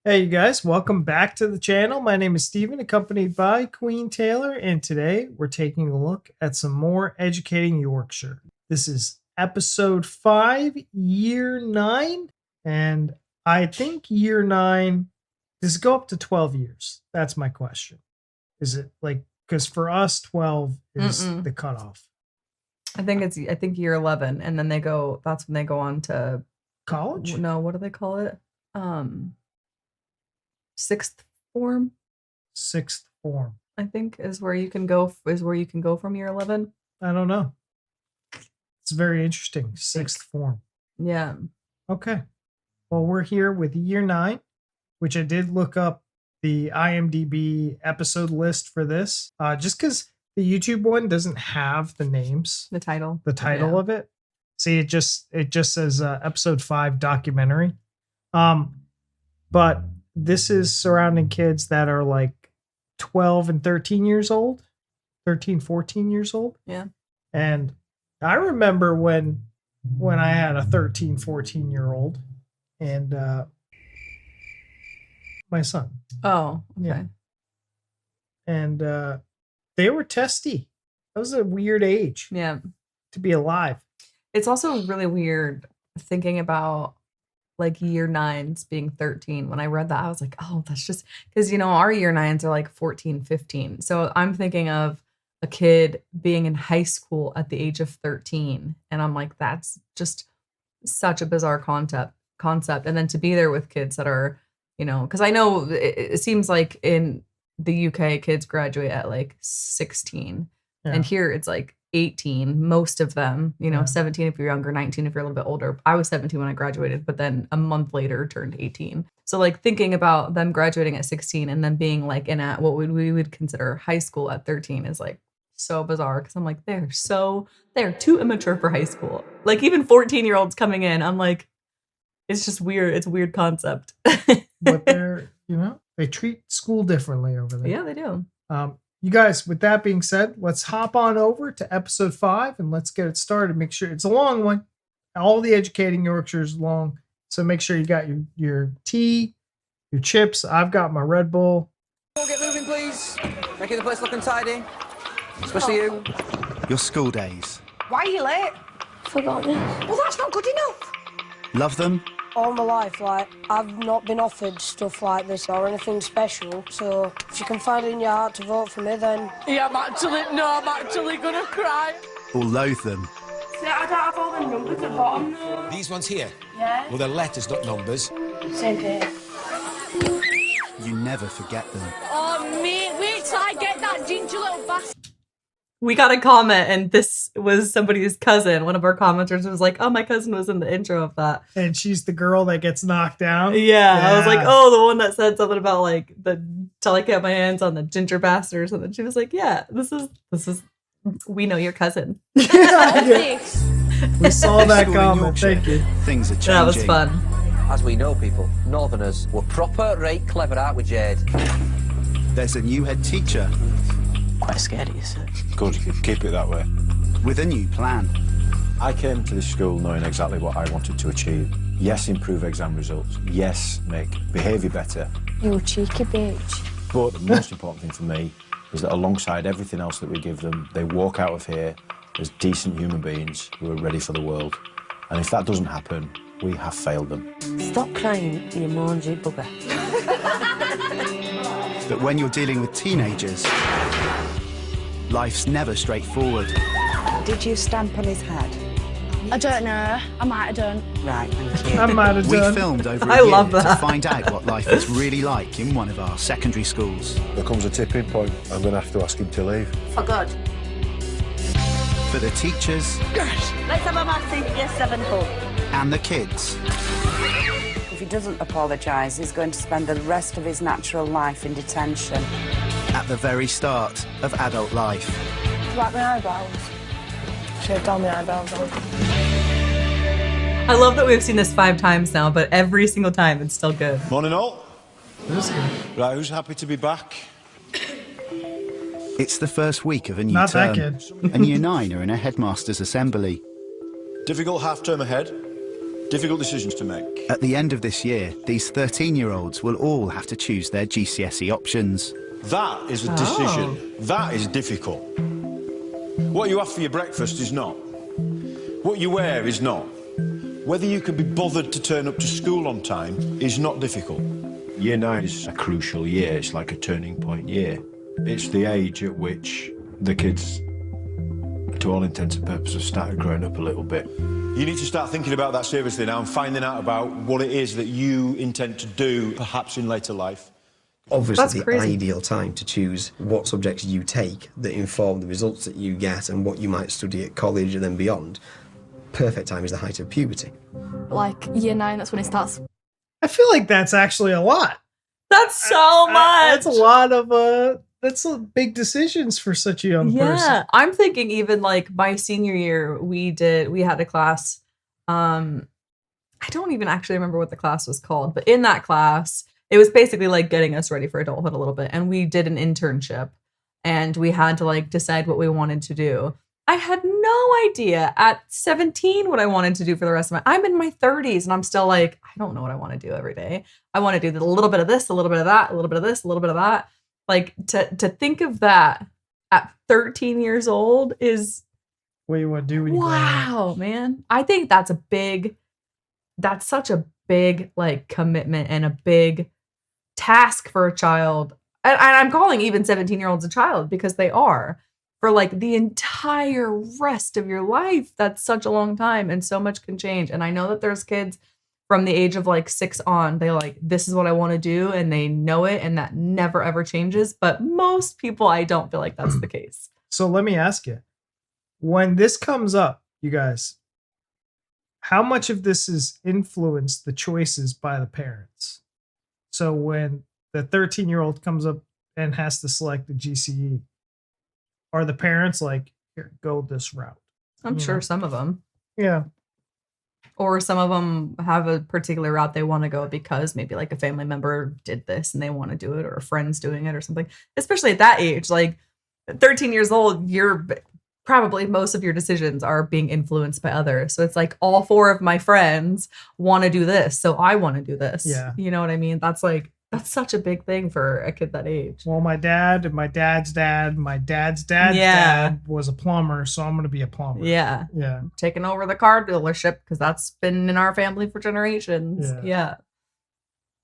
Hey, you guys, welcome back to the channel. My name is Steven, accompanied by Queen Taylor, and today we're taking a look at some more Educating Yorkshire. This is episode 5, year 9, and I think year 9, does it go up to 12 years? That's my question. Is it like, because for us, 12 is the cutoff. I think year 11, and then that's when they go on to College? No, what do they call it? Sixth form, I think, is where you can go from year 11. I don't know. It's very interesting. Sixth form. Yeah. Okay. Well, we're here with year 9, which I did look up the IMDb episode list for this, just because the YouTube one doesn't have the names, The title of it. See, it just says episode 5 documentary. But this is surrounding kids that are like 12 and 13 years old, 13, 14 years old. Yeah. And I remember when I had a 13, 14-year-old and my son. Oh, okay. Yeah. And they were testy. That was a weird age. Yeah. To be alive. It's also really weird thinking about like year 9s being 13. When I read that, I was like, oh, that's just because, our year 9s are like 14, 15. So I'm thinking of a kid being in high school at the age of 13. And I'm like, that's just such a bizarre concept. And then to be there with kids that are, because I know it seems like in the UK, kids graduate at like 16. Yeah. And here it's like 18, most of them, 17 if you're younger, 19 if you're a little bit older. I was 17 when I graduated, but then a month later turned 18. So like thinking about them graduating at 16 and then being like in at what we would consider high school at 13 is like so bizarre, because I'm like, they're too immature for high school. Like even 14-year-olds coming in, I'm like, it's just weird. It's a weird concept. But they're, they treat school differently over there. Yeah, they do. You guys, with that being said, let's hop on over to episode 5 and let's get it started. Make sure it's a long one. All the Educating Yorkshire is long. So make sure you got your tea, your chips. I've got my Red Bull. Get moving, please. Making the place look untidy. Especially you. Your school days. Why are you late? Forgot me. Well, that's not good enough. Love them? All my life, I've not been offered stuff like this or anything special, so if you can find it in your heart to vote for me, then... Yeah, I'm actually gonna cry. Or loathe them? See, I don't have all the numbers at the bottom. These ones here? Yeah. Well, they're letters, not numbers. Same here. You never forget them. Oh, mate, wait till I get that ginger little bastard. We got a comment, and this was somebody's cousin. One of our commenters was like, oh, my cousin was in the intro of that. And she's the girl that gets knocked down. Yeah. I was like, oh, the one that said something about like till I get my hands on the ginger bastard or something. She was like, yeah, this is we know your cousin. Yeah. We saw that comment. Thank you. Things are changing. That was fun. As we know, people, Northerners were proper right clever, aren't we, Jade? There's a new head teacher. Quite scary, is it? Good, keep it that way. With a new plan. I came to this school knowing exactly what I wanted to achieve. Yes, improve exam results. Yes, make behaviour better. You cheeky bitch. But the most important thing for me is that alongside everything else that we give them, they walk out of here as decent human beings who are ready for the world. And if that doesn't happen, we have failed them. Stop crying, you mangy bugger. But when you're dealing with teenagers, life's never straightforward. Did you stamp on his head? I don't know. I might have done. Right, thank you. I might have done. We filmed over I a love year to that. find out what life is really like in one of our secondary schools. There comes a tipping point. I'm going to have to ask him to leave. For good. For the teachers Let's have a massive Year 7 hug. and the kids. If he doesn't apologise, he's going to spend the rest of his natural life in detention. At the very start of adult life. Like my eyebrows. Should have done my eyebrows on. I love that we've seen this 5 times now, but every single time it's still good. Morning all. Right, who's happy to be back? It's the first week of a new Not term. that kid. And Year 9 are in a headmaster's assembly. Difficult half-term ahead. Difficult decisions to make. At the end of this year, these 13-year-olds will all have to choose their GCSE options. That is a decision. That is difficult. What you have for your breakfast is not. What you wear is not. Whether you can be bothered to turn up to school on time is not difficult. Year 9 is a crucial year. It's like a turning point year. It's the age at which the kids, to all intents and purposes, have started growing up a little bit. You need to start thinking about that seriously now and finding out about what it is that you intend to do, perhaps in later life. Obviously, the ideal time to choose what subjects you take that inform the results that you get and what you might study at college and then beyond. Perfect time is the height of puberty. Like year 9, that's when it starts. I feel like that's actually a lot. That's so much. That's a lot of that's big decisions for such a young person. Yeah, I'm thinking even like my senior year, we had a class. I don't even actually remember what the class was called, but in that class, it was basically like getting us ready for adulthood a little bit. And we did an internship and we had to like decide what we wanted to do. I had no idea at 17 what I wanted to do for the rest of I'm in my 30s and I'm still like, I don't know what I want to do every day. I want to do a little bit of this, a little bit of that, a little bit of this, a little bit of that. Like to think of that at 13 years old is what you want to do when you grow up. Wow, man. I think that's such a big like commitment and a big task for a child. And I'm calling even 17-year-olds a child because they are. For like the entire rest of your life. That's such a long time and so much can change. And I know that there's kids from the age of like 6 on, they like, this is what I want to do and they know it and that never ever changes. But most people, I don't feel like that's the case. So let me ask you, when this comes up, you guys, how much of this is influenced the choices by the parents? So when the 13-year-old comes up and has to select the GCE, are the parents like, here, go this route? I'm sure some of them. Yeah. Or some of them have a particular route they want to go because maybe like a family member did this and they want to do it or a friend's doing it or something. Especially at that age, like 13 years old, you're probably most of your decisions are being influenced by others. So it's like all 4 of my friends want to do this. So I want to do this. Yeah. You know what I mean? That's such a big thing for a kid that age. Well, my dad and my dad's dad, my dad's dad was a plumber, so I'm going to be a plumber. Yeah. Yeah. Taking over the car dealership because that's been in our family for generations. Yeah.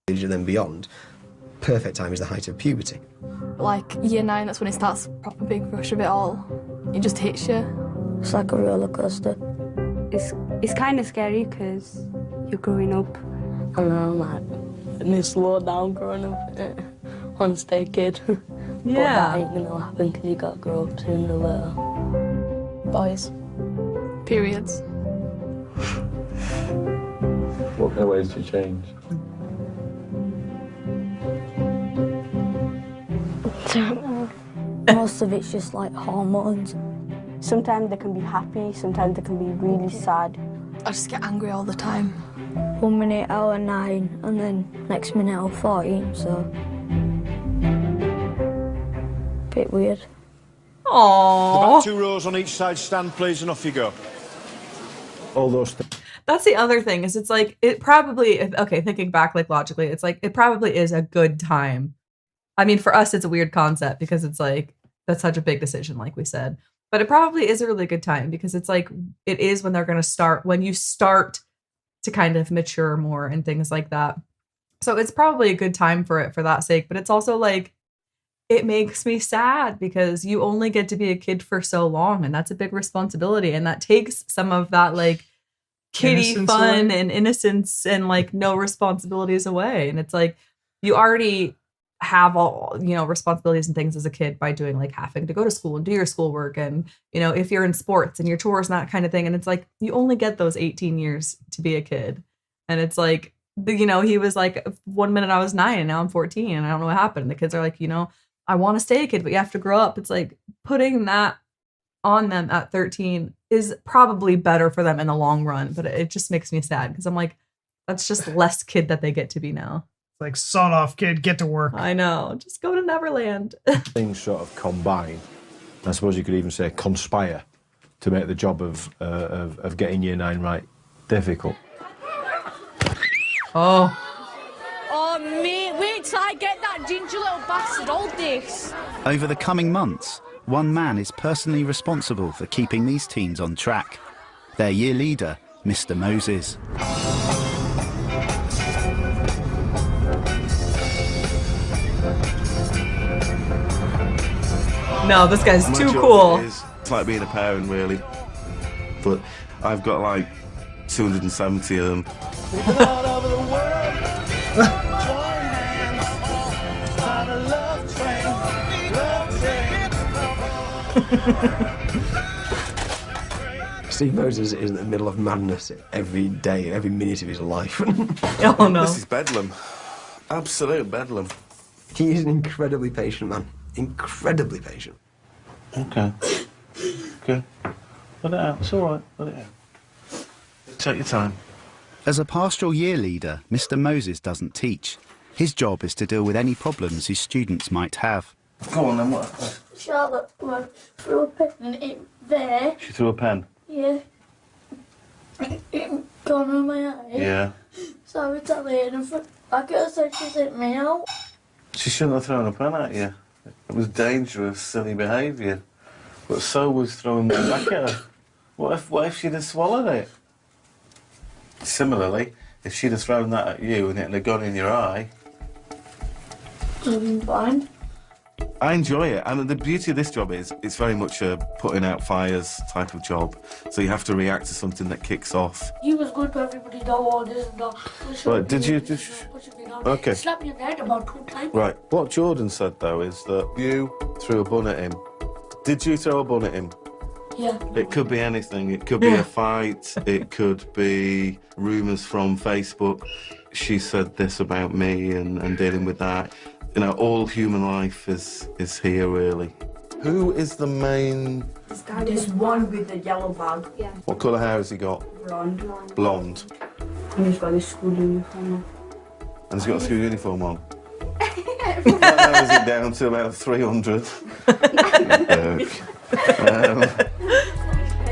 And then beyond, perfect time is the height of puberty. Like year 9, that's when it starts, proper big rush of it all. It just hits you. It's like a roller coaster. It's kind of scary because you're growing up. I know, man. And they slow down growing up. Once they're a kid. But that ain't gonna happen because you gotta grow up sooner or later. Boys. Periods. What kind of ways do you change? Most of it's just like hormones. Sometimes they can be happy, sometimes they can be really sad. I just get angry all the time. 1 minute I was 9 and then next minute I was 14, so bit weird. Aww. The back 2 rows on each side, stand please, and off you go. All those things. That's the other thing is it's like, it probably, okay, thinking back like logically, it's like, it probably is a good time. I mean, for us, it's a weird concept because it's like, that's such a big decision, like we said. But it probably is a really good time because it's like, it is when they're going to start, when you start to kind of mature more and things like that. So it's probably a good time for it for that sake. But it's also like, it makes me sad because you only get to be a kid for so long. And that's a big responsibility. And that takes some of that like kiddie fun and innocence and like no responsibilities away. And it's like, you already have all, you know, responsibilities and things as a kid by doing like having to go to school and do your schoolwork. And, you know, if you're in sports and your chores and that kind of thing. And it's like, you only get those 18 years to be a kid. And it's like, you know, he was like, 1 minute I was 9 and now I'm 14 and I don't know what happened. And the kids are like, you know, I want to stay a kid, but you have to grow up. It's like putting that on them at 13 is probably better for them in the long run. But it just makes me sad because I'm like, that's just less kid that they get to be now. Like, sod off, kid, get to work. I know. Just go to Neverland. Things sort of combine. I suppose you could even say conspire to make the job of getting year 9 right difficult. Oh. Oh, mate, wait till I get that ginger little bastard all this. Over the coming months, one man is personally responsible for keeping these teens on track. Their year leader, Mr. Moses. No, this guy's My too job cool. It's like being a parent, really. But I've got like 270 of them. Steve Moses is in the middle of madness every day, every minute of his life. Oh no. This is bedlam. Absolute bedlam. He is an incredibly patient man. Incredibly patient. Okay. Okay. Let it out. It's all right. Let it out. Take your time. As a pastoral year leader, Mr. Moses doesn't teach. His job is to deal with any problems his students might have. Go on then, what? Charlotte threw a pen in there. She threw a pen. Yeah. It gone on my eye. Yeah. So I retaliated and I could have said she sent me out. She shouldn't have thrown a pen at you. It was dangerous, silly behaviour. But so was throwing one back at her. What if she'd have swallowed it? Similarly, if she'd have thrown that at you and it had gone in your eye... Fine. I enjoy it, and the beauty of this job is it's very much a putting out fires type of job. So you have to react to something that kicks off. He was good to everybody, though, all this and that. Right, did you... Okay. He slapped me in the head about 2 times. Right, what Jordan said, though, is that you threw a bun at him. Did you throw a bun at him? Yeah. It could be anything. It could be a fight. It could be rumours from Facebook. She said this about me and dealing with that. You know, all human life is here, really. Who is the main... There's one with the yellow bag. Yeah. What colour hair has he got? Blonde. Blonde. And he's got his school uniform on. And he's got a school uniform on? That narrows it down to about 300.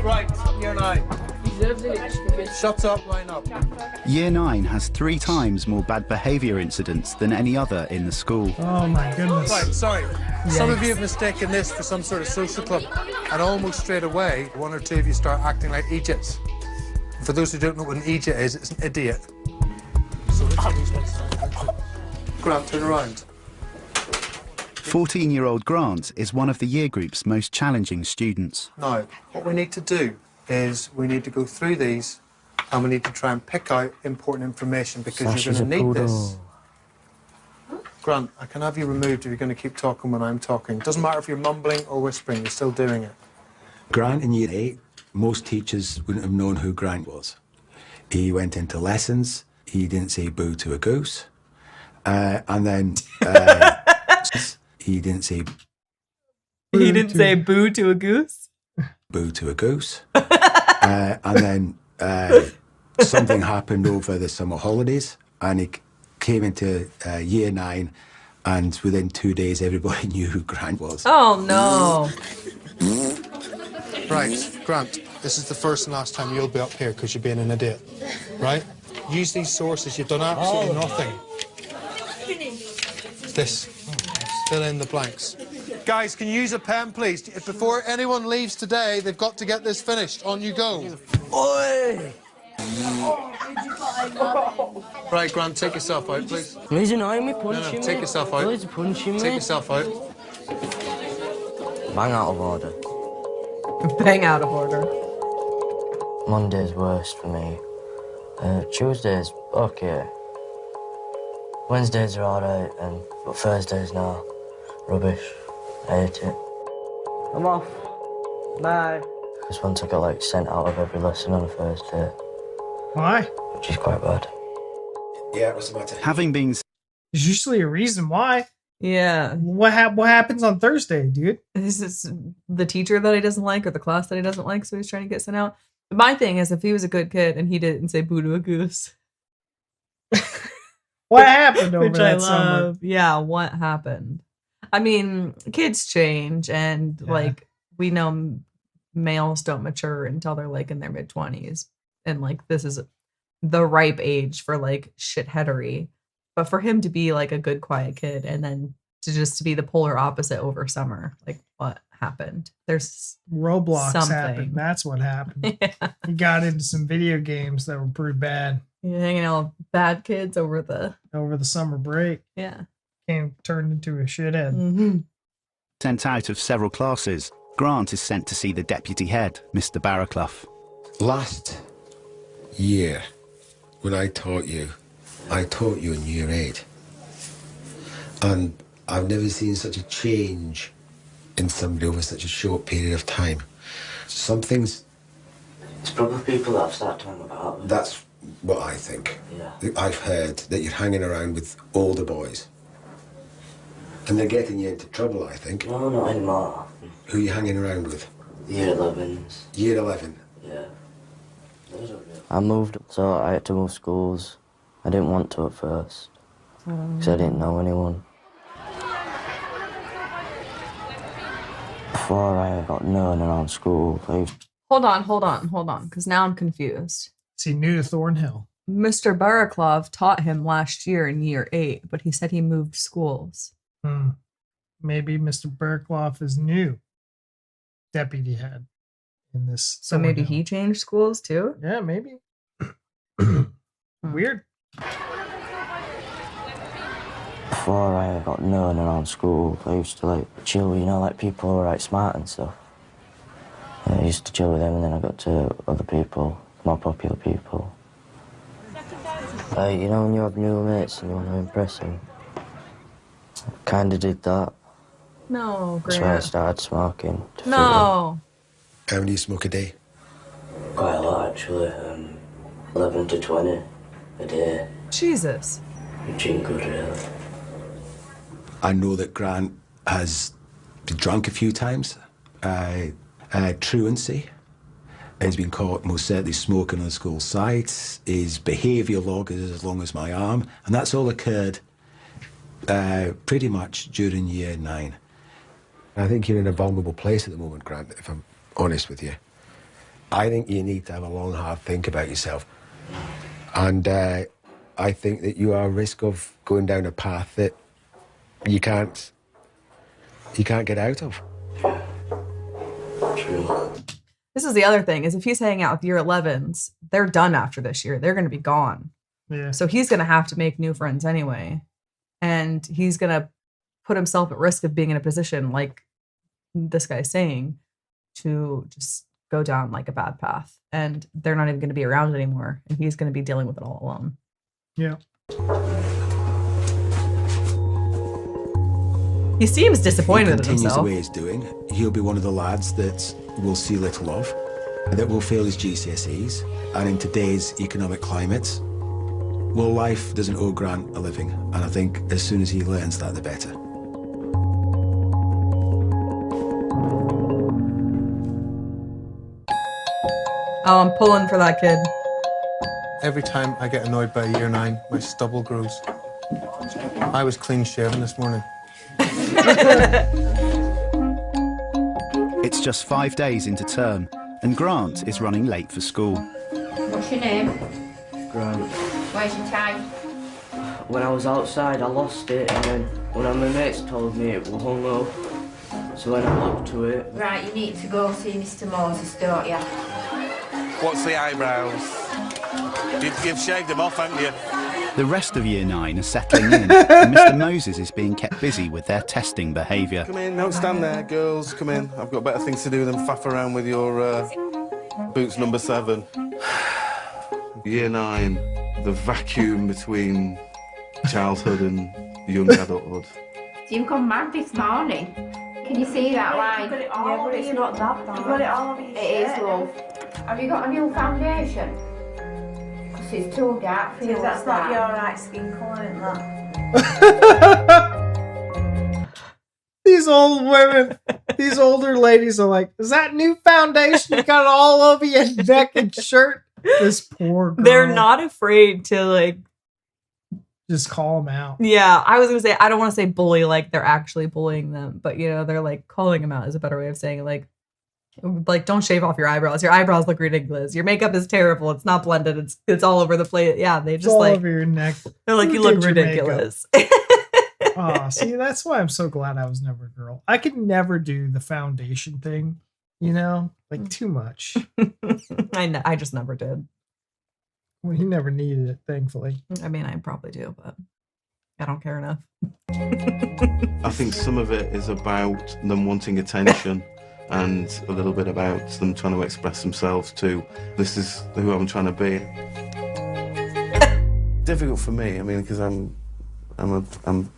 Right, year 9. Shut up, line up. Year 9 has 3 times more bad behaviour incidents than any other in the school. Oh my goodness. Right, sorry. Some of you have mistaken this for some sort of social club, and almost straight away, 1 or 2 of you start acting like idiots. For those who don't know what an idiot is, it's an idiot. Grant, turn around. 14-year-old Grant is one of the year group's most challenging students. Now, what we need to do is we need to go through these and we need to try and pick out important information because you're going to need this. Grant, I can have you removed if you're going to keep talking when I'm talking. Doesn't matter if you're mumbling or whispering, you're still doing it. Grant in year 8, most teachers wouldn't have known who Grant was. He went into lessons, he didn't say boo to a goose, and then he didn't say... He didn't say boo to a goose? Boo to a goose. And then something happened over the summer holidays, and he came into year 9, and within 2 days, everybody knew who Grant was. Oh, no. Right, Grant, this is the first and last time you'll be up here because you're being an idiot, right? Use these sources. You've done absolutely nothing. This. Fill in the blanks. Guys, can you use a pen, please? Before anyone leaves today, they've got to get this finished. On you go. Oi! Right, Grant, take yourself out, please. He's annoying me, punching me. Take yourself out. He's punching me. Take yourself out. Bang out of order. Bang out of order. Monday's worst for me. Tuesday's okay. Wednesdays are alright, but Thursdays now. Rubbish. I hate it. I'm off. Bye. Because once I got sent out of every lesson on a Thursday. Why? Which is quite bad. Yeah, what's the matter? Having been... There's usually a reason why. Yeah. What happens on Thursday, dude? This is the teacher that he doesn't like or the class that he doesn't like, so he's trying to get sent out. But my thing is, if he was a good kid and he didn't say boo to a goose. What happened over Which I that summer? love. Yeah, what happened? I mean, kids change, and we know males don't mature until they're in their mid-20s, and this is the ripe age for like shitheadery. But for him to be like a good, quiet kid and then to be the polar opposite over summer, like what happened? There's Roblox something. happened. That's what happened. Yeah. He got into some video games that were pretty bad. You're hanging out with bad kids over the summer break. Yeah. Turned into a shithead. Mm-hmm. Sent out of several classes, Grant is sent to see the deputy head, Mr. Barraclough. Last year, when I taught you in year 8. And I've never seen such a change in somebody over such a short period of time. Some things... It's probably people that I've started talking about. That's what I think. Yeah. I've heard that you're hanging around with older boys. And they're getting you into trouble, I think. No, not anymore. Who are you hanging around with? Year 11s. Year 11? Yeah. I moved, so I had to move schools. I didn't want to at first, because I didn't know anyone. Before I got known around school, Hold on, because now I'm confused. Is he new to Thornhill? Mr. Barraclough taught him last year in year 8, but he said he moved schools. Maybe Mr. Barraclough is new deputy head in this. So maybe he changed schools too? Yeah, maybe. Weird. Before I got known around school, I used to like chill, like people who were like smart and stuff. I used to chill with them, and then I got to other people, more popular people. When you have new mates and you want to impress them, I kind of did that. No, That's Grant. why I started smoking. No. How many do you smoke a day? Quite a lot, actually. 11 to 20 a day. Jesus. Which ain't good, really. I know that Grant has been drunk a few times. Truancy. He's been caught most certainly smoking on the school site. His behaviour log is as long as my arm. And that's all occurred pretty much during year 9. I think you're in a vulnerable place at the moment, Grant, if I'm honest with you. I think you need to have a long, hard think about yourself. And I think that you are at risk of going down a path that you can't get out of. True. This is the other thing, is if he's hanging out with year 11s, they're done after this year. They're going to be gone. Yeah. So he's going to have to make new friends anyway. And he's going to put himself at risk of being in a position, like this guy's saying, to just go down like a bad path. And they're not even going to be around anymore. And he's going to be dealing with it all alone. Yeah. He seems disappointed in continues himself. the way he's doing, he'll be one of the lads that we'll see little of, that will fail his GCSEs, and in today's economic climate, well, life doesn't owe Grant a living, and I think as soon as he learns that, the better. Oh, I'm pulling for that kid. Every time I get annoyed by year 9, my stubble grows. I was clean shaven this morning. It's just 5 days into term, and Grant is running late for school. What's your name? Grant. Where's your tie? When I was outside, I lost it, and then one of my mates told me it was hung up. So when I looked to it... Right, you need to go see Mr. Moses, don't you? What's the eyebrows? You've shaved them off, haven't you? The rest of year 9 are settling in, and Mr. Moses is being kept busy with their testing behaviour. Come in, don't stand there, girls, come in. I've got better things to do than faff around with your boots number 7. Year 9, the vacuum between childhood and young adulthood. You've gone mad this morning. Can you see that line? Yeah, but it's not that bad. You've got it all over your It is, love. Have you got a new foundation? Because it's too dark for you. That's not your right skin colour, isn't that? These old women, these older ladies are like, is that new foundation? You got it all over your neck and shirt? This poor girl. They're not afraid to like just call them out. Yeah, I was gonna say, I don't want to say bully like they're actually bullying them, but they're like calling them out is a better way of saying it. Like, Like, don't shave off your eyebrows. Your eyebrows look ridiculous. Your makeup is terrible. It's not blended. It's all over the place. Yeah, they just all like over your neck. they're like, Who you look did your ridiculous. Oh, see, that's why I'm so glad I was never a girl. I could never do the foundation thing, like too much. I just never did. Well, you never needed it, thankfully. I mean, I probably do, but I don't care enough. I think some of it is about them wanting attention and a little bit about them trying to express themselves too. This is who I'm trying to be. Difficult for me, I mean, because I'm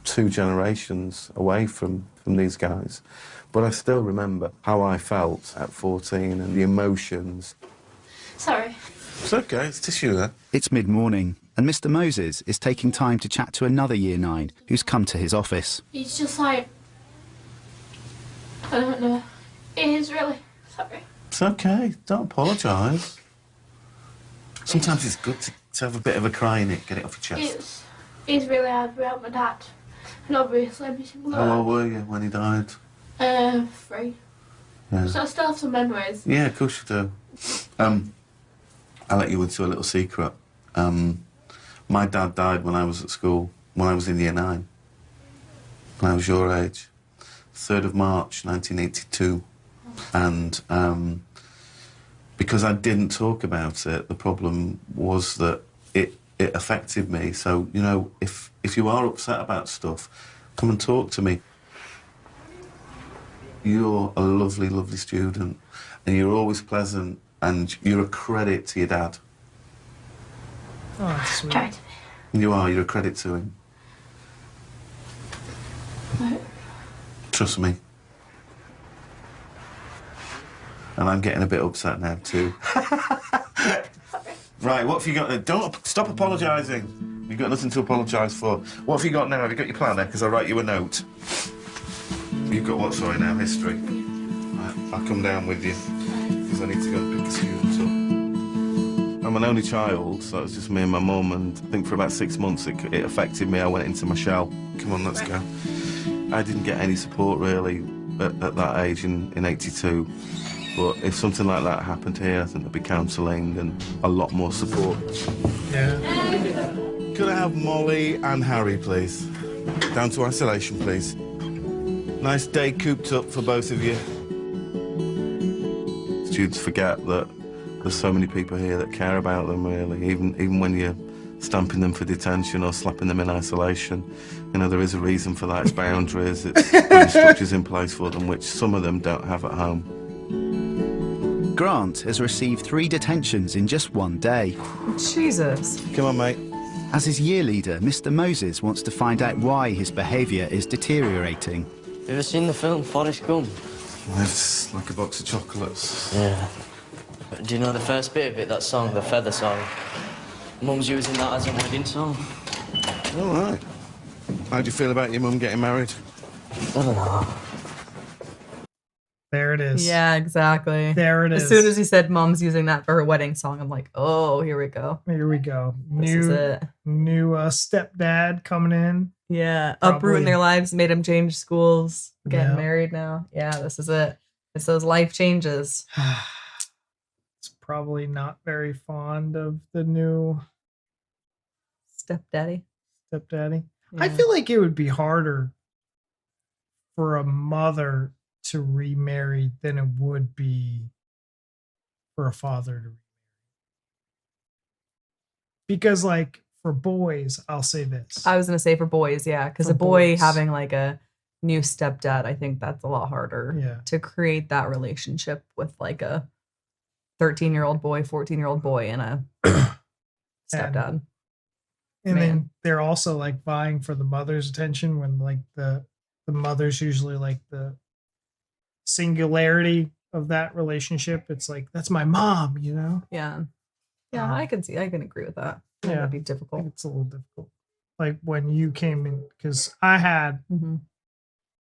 2 generations away from these guys, but I still remember how I felt at 14 and the emotions. Sorry. It's okay, it's tissue there. It's mid-morning, and Mr. Moses is taking time to chat to another Year 9 who's come to his office. It's just like, I don't know. It is really. Sorry. It's okay, don't apologise. Sometimes it's good to have a bit of a cry in it, get it off your chest. It's really hard without my dad. And obviously every single How old were you when he died? 3. Yeah. So I still have some memories. Yeah, of course you do. I'll let you into a little secret. My dad died when I was at school, when I was in Year 9. When I was your age. 3rd of March, 1982. And because I didn't talk about it, the problem was that it affected me. So, if you are upset about stuff, come and talk to me. You're a lovely, lovely student, and you're always pleasant, and you're a credit to your dad. Oh, that's sweet. You're a credit to him. Right. Trust me. And I'm getting a bit upset now, too. Right, what have you got? Don't stop apologising. You've got nothing to apologise for. What have you got now? Have you got your planner? Because I'll write you a note. You've got what, sorry, now? History. Right, I'll come down with you, because I need to go and pick the students up. I'm an only child, so it was just me and my mum, and I think for about 6 months it affected me. I went into my shell. Come on, let's go. I didn't get any support, really, at that age in 82. But if something like that happened here, I think there'd be counselling and a lot more support. Yeah. Could I have Molly and Harry, please? Down to isolation, please. Nice day cooped up for both of you. Students forget that there's so many people here that care about them, really, even when you're stamping them for detention or slapping them in isolation. There is a reason for that. It's boundaries, it's putting structures in place for them, which some of them don't have at home. Grant has received 3 detentions in just 1 day. Jesus. Come on, mate. As his year leader, Mr. Moses wants to find out why his behaviour is deteriorating. You ever seen the film Forrest Gump? It's like a box of chocolates. Yeah. Do you know the first bit of it, that song, the Feather song? Mum's using that as a wedding song. All right. How do you feel about your mum getting married? I don't know. There it is. Yeah, exactly. There it is. As soon as he said mom's using that for her wedding song, I'm like, oh, here we go. Here we go. This is it. New stepdad coming in. Yeah, Probably. uprooting their lives, made them change schools, getting Yeah. married now. Yeah, this is it. It's those life changes. It's probably not very fond of the new Stepdaddy. I Yeah. feel like it would be harder for a mother to remarry than it would be for a father to remarry. Because, like, for boys, I'll say this. I was going to say for boys, yeah, because For a boy boys. having like a new stepdad, I think that's a lot harder Yeah. to create that relationship with like a 13-year-old boy, 14-year-old boy, and a stepdad. And Man. then they're also like vying for the mother's attention when like the mother's usually like the singularity of that relationship. It's like, that's my mom, Yeah. Yeah, I can agree with that. Yeah. That'd be I difficult. think it's a little difficult. Like when you came in, because I had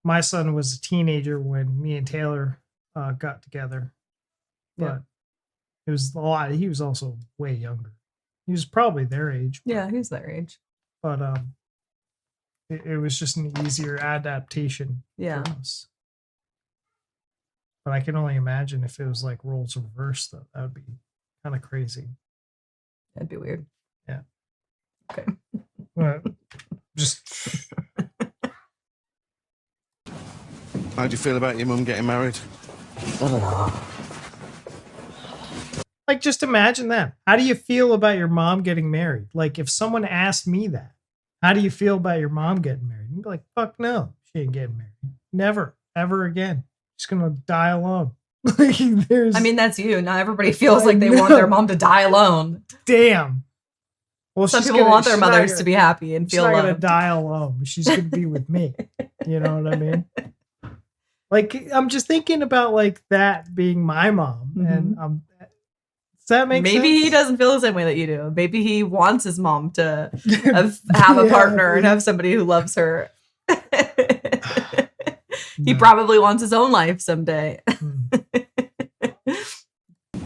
my son was a teenager when me and Taylor got together, but Yeah. it was a lot. He was also way younger. He was probably their age, Yeah, he's their age. but it was just an easier adaptation Yeah. for us. But I can only imagine if it was like roles reversed, though. That would be kind of crazy. That'd be weird. Yeah. Okay. Well, just. How do you feel about your mum getting married? I don't know. Like, just imagine that. How do you feel about your mom getting married? Like, if someone asked me that, how do you feel about your mom getting married? I'd be like, fuck no, she ain't getting married. Never, ever again. She's gonna die alone. Like, I mean, that's you. Not everybody feels like they want their mom to die alone. Damn. Well, some people want their mothers to be happy and feel loved. She's not loved. gonna die alone. She's gonna be with me. You know what I mean? Like, I'm just thinking about like that being my mom, and does that make sense? Maybe he doesn't feel the same way that you do. Maybe he wants his mom to have a partner and have somebody who loves her. He probably wants his own life someday.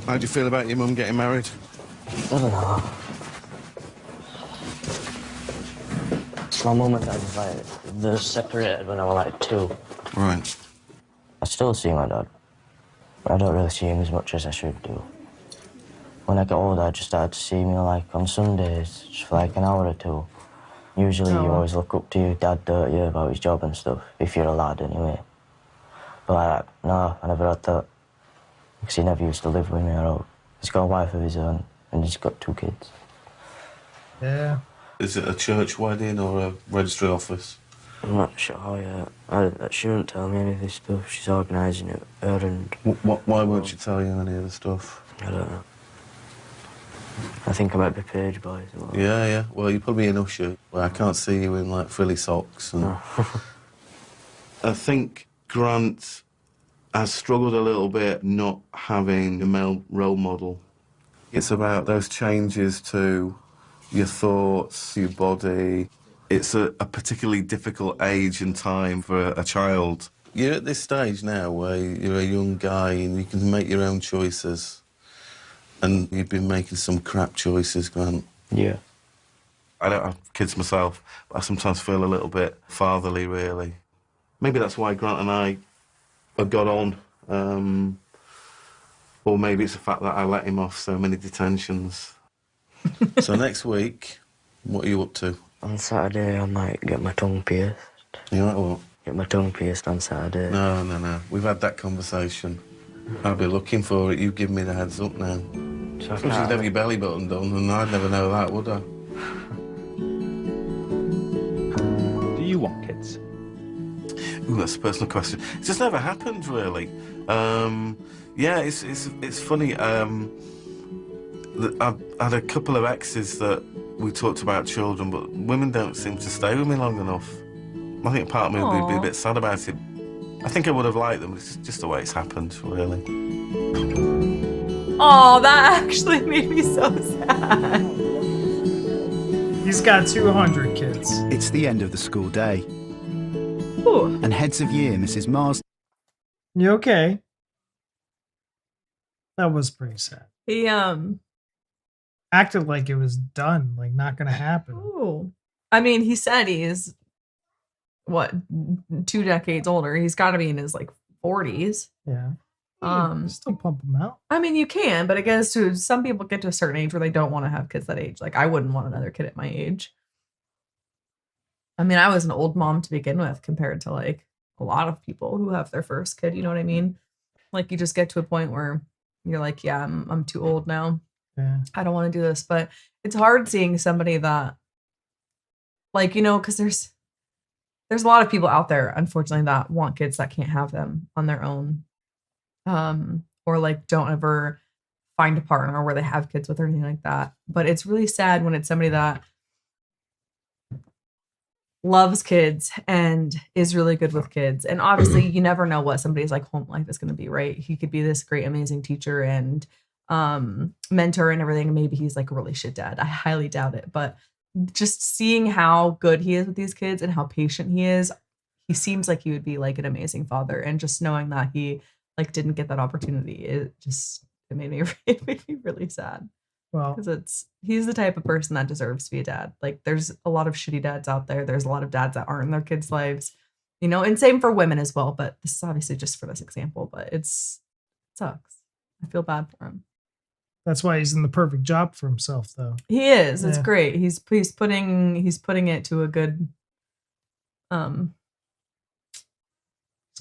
How do you feel about your mum getting married? I don't know. So my mum and dad was like, they're separated when I was like 2. Right. I still see my dad, but I don't really see him as much as I should do. When I got older, I just started to see me like on Sundays, just for like an hour or 2. Usually you always look up to your dad, don't you, about his job and stuff, if you're a lad anyway. But like, no, I never had that, because he never used to live with me at all. He's got a wife of his own, and he's got 2 kids. Yeah. Is it a church wedding or a registry office? I'm not sure yet. She won't tell me any of this stuff. She's organising it, her and... Why won't she tell you any of the stuff? I don't know. I think I might be page boy. Yeah. Well, you're probably an usher. Well, I can't see you in, like, frilly socks. And... I think Grant has struggled a little bit not having a male role model. It's about those changes to your thoughts, your body. It's a particularly difficult age and time for a child. You're at this stage now where you're a young guy and you can make your own choices. And you've been making some crap choices, Grant. Yeah. I don't have kids myself, but I sometimes feel a little bit fatherly, really. Maybe that's why Grant and I have got on. Or maybe it's the fact that I let him off so many detentions. So next week, what are you up to? On Saturday, I might get my tongue pierced. You might what? Get my tongue pierced on Saturday. No. We've had that conversation. I'll be looking for it. You give me the heads up now. So you'd have your belly button done, and I'd never know that, would I? Do you want kids? Ooh, that's a personal question. It's just never happened, really. Yeah, it's funny. I've had a couple of exes that we talked about children, but women don't seem to stay with me long enough. I think part of me would be a bit sad about it. I think I would have liked them, but it's just the way it's happened, really. Oh, that actually made me so sad. He's got 200 kids. It's the end of the school day. Ooh. And heads of year, Mrs. Mars. You okay? That was pretty sad. He acted like it was done, like not gonna happen. Ooh. I mean, he said he's what, 2 decades older. He's got to be in his like 40s. Yeah. Still pump them out. I mean, you can, but I guess some people get to a certain age where they don't want to have kids that age. Like, I wouldn't want another kid at my age. I mean, I was an old mom to begin with compared to like a lot of people who have their first kid. You know what I mean? Like, you just get to a point where you're like, yeah, I'm too old now. Yeah. I don't want to do this. But it's hard seeing somebody that, like, you know, because there's a lot of people out there, unfortunately, that want kids that can't have them on their own. Or like don't ever find a partner where they have kids with or anything like that. But it's really sad when it's somebody that loves kids and is really good with kids. And obviously you never know what somebody's like home life is going to be, right? He could be this great, amazing teacher and mentor and everything. And maybe he's like a really shit dad. I highly doubt it. But just seeing how good he is with these kids and how patient he is, he seems like he would be like an amazing father. And just knowing that he like didn't get that opportunity, it made me really sad. Well, because he's the type of person that deserves to be a dad. Like, there's a lot of shitty dads out there. There's a lot of dads that aren't in their kids' lives. You know, and same for women as well. But this is obviously just for this example, but it sucks. I feel bad for him. That's why he's in the perfect job for himself, though. He is. It's Yeah. great. He's putting it to a good. He's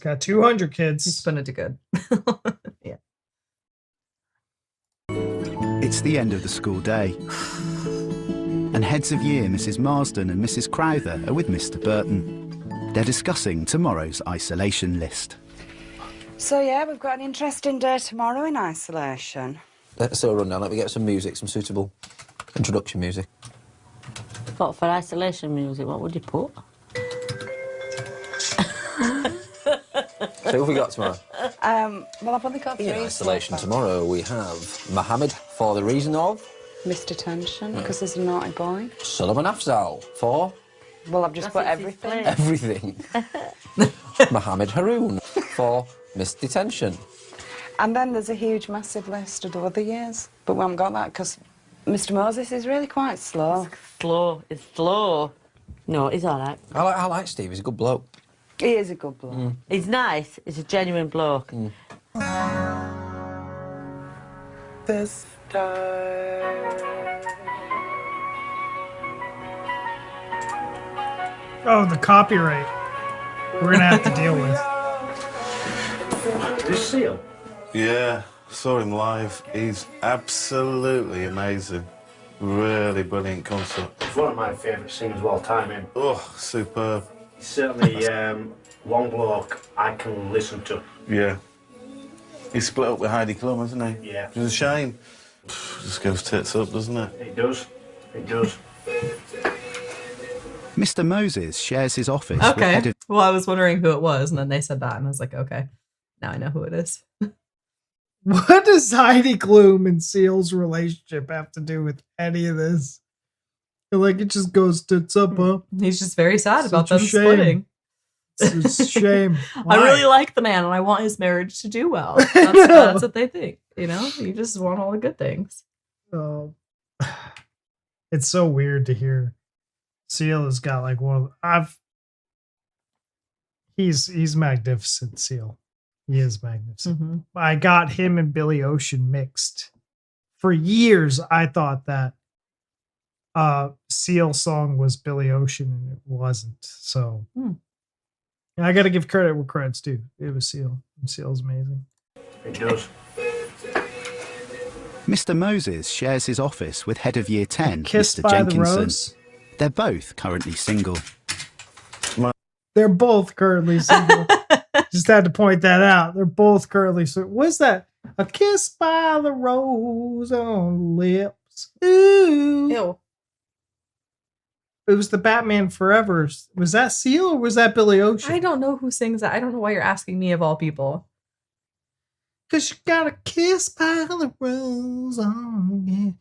got 200 kids. He's putting it to good. Yeah. It's the end of the school day. And heads of year Mrs. Marsden and Mrs. Crowther are with Mr. Burton. They're discussing tomorrow's isolation list. So, yeah, we've got an interesting day tomorrow in isolation. Let's do a rundown. Let me get some music, some suitable introduction music. What, for isolation music, what would you put? So, who have we got tomorrow? Well, I've only got 3. In isolation tomorrow, we have Mohammed for the reason of... Missed detention, because he's a naughty boy. Sullivan Afzal for... Well, I've just put everything. Everything. Mohammed Haroon for missed detention. And then there's a huge, massive list of the other years. But we haven't got that because Mr. Moses is really quite slow. It's slow. No, he's all right. I like Steve. He's a good bloke. He is a good bloke. He's nice. He's a genuine bloke. This time. Oh, the copyright. We're gonna have to deal with. This Seal? Yeah, saw him live. He's absolutely amazing. Really brilliant concert. He's one of my favourite singers of all time, him. Oh, superb. He's certainly one bloke I can listen to. Yeah. He split up with Heidi Klum, hasn't he? Yeah. It's a shame. Just goes tits up, doesn't it? It does. It does. Mr. Moses shares his office with Okay. head of... Well, I was wondering who it was, and then they said that, and I was like, okay, now I know who it is. What does Heidi Klum and Seal's relationship have to do with any of this? Like, it just goes tits up, huh? He's just very sad about Such a them shame. splitting. It's a shame. I really Why? like the man, and I want his marriage to do well. That's what they think. You know, you just want all the good things. Oh, it's so weird to hear. Seal has got like he's magnificent, Seal. He is magnificent. Mm-hmm. I got him and Billy Ocean mixed. For years, I thought that Seal song was Billy Ocean, and it wasn't. So I got to give credit where credit's due. It was Seal. And Seal's amazing. It does. Mr. Moses shares his office with head of year 10, Kissed Mr. by the Jenkinson. Rose. They're both currently single. They're both currently single. Just had to point that out. They're both currently single. What's that? A kiss by the rose on the lips. Ooh. Ew. It was the Batman Forever. Was that Seal or was that Billy Ocean? I don't know who sings that. I don't know why you're asking me of all people. Cause you got a kiss by the rose on the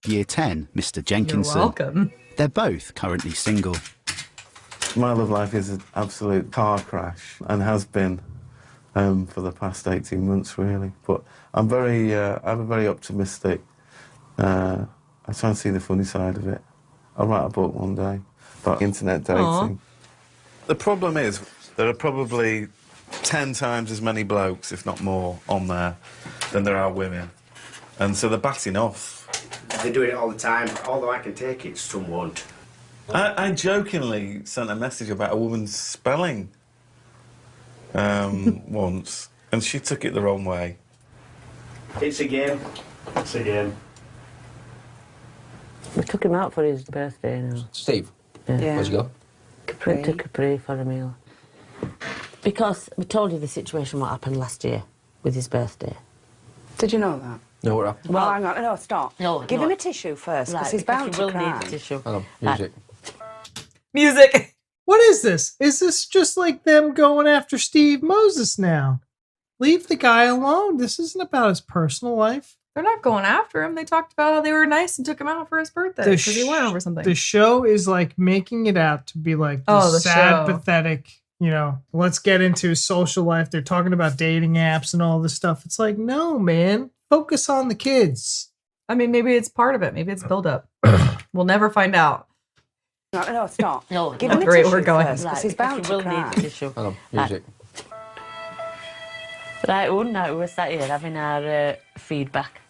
Year 10, Mr. Jenkinson. You're welcome. They're both currently single. My love life is an absolute car crash and has been for the past 18 months, really. But I'm I'm very optimistic. I try and see the funny side of it. I'll write a book one day about internet dating. Aww. The problem is there are probably 10 times as many blokes, if not more, on there than there are women. And so they're batting off. They do it all the time. Although I can take it, some won't. I jokingly sent a message about a woman's spelling once, and she took it the wrong way. It's a game. It's a game. We took him out for his birthday now. Steve, Yeah. where'd you go? Capri. To Capri for a meal. Because we told you the situation what happened last year with his birthday. Did you know that? No, what happened? Well, hang on. No, stop. No, Give no. him a tissue first, because Right, he's bound you to will cry. need a tissue. Hang on, music. Music. What is this? Is this just like them going after Steve Moses now? Leave the guy alone. This isn't about his personal life. They're not going after him. They talked about how they were nice and took him out for his birthday because he went over something. The show is like making it out to be like Oh, this the sad, show. pathetic you know, let's get into social life. They're talking about dating apps and all this stuff. It's like, no, man, focus on the kids. I mean, maybe it's part of it. Maybe it's buildup. We'll never find out. No, it's not. No, Give him a great, tissue we're going. first, 'cause he's bound to will cry. need a tissue. Hang on, music. Right, one night we were sat here having our feedback.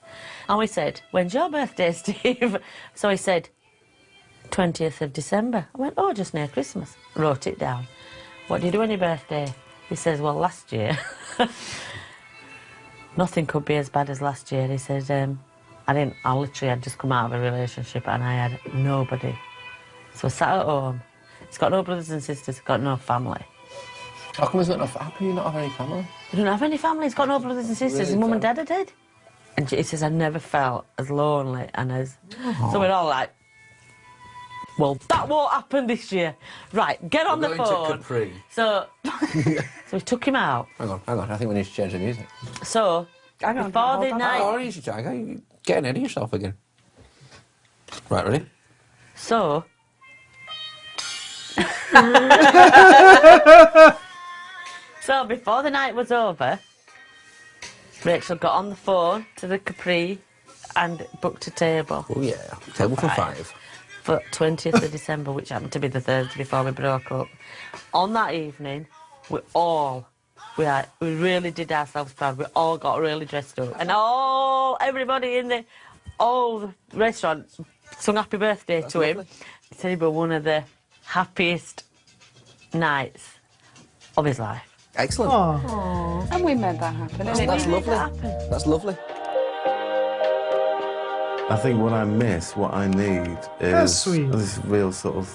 And we said, when's your birthday, Steve? So he said, 20th of December. I went, oh, just near Christmas. Wrote it down. What did you do on your birthday? He says, well, last year. Nothing could be as bad as last year. He said, I literally had just come out of a relationship and I had nobody. So I sat at home. He's got no brothers and sisters, got no family. How come he's got no family? How can you not have any family? He don't have any family, he's got no brothers and sisters. Really His mum and dad are dead. And he says, I never felt as lonely and as... So we're all like, well, that won't happen this year. Right, get on the phone. So we took him out. Hang on. I think we need to change the music. So, before the night... Oh, you should try. You're getting ahead of yourself again. Right, ready? So... So, before the night was over, Rachel got on the phone to the Capri and booked a table. Oh, yeah. Table for 5. For 20th of December, which happened to be the Thursday before we broke up. On that evening, we really did ourselves proud. We all got really dressed up. And everybody in the restaurant sung happy birthday to him. He said it was one of the happiest nights of his life. Excellent. Aww. And we made that happen. That's lovely. That's lovely. I think what I miss, what I need is this real sort of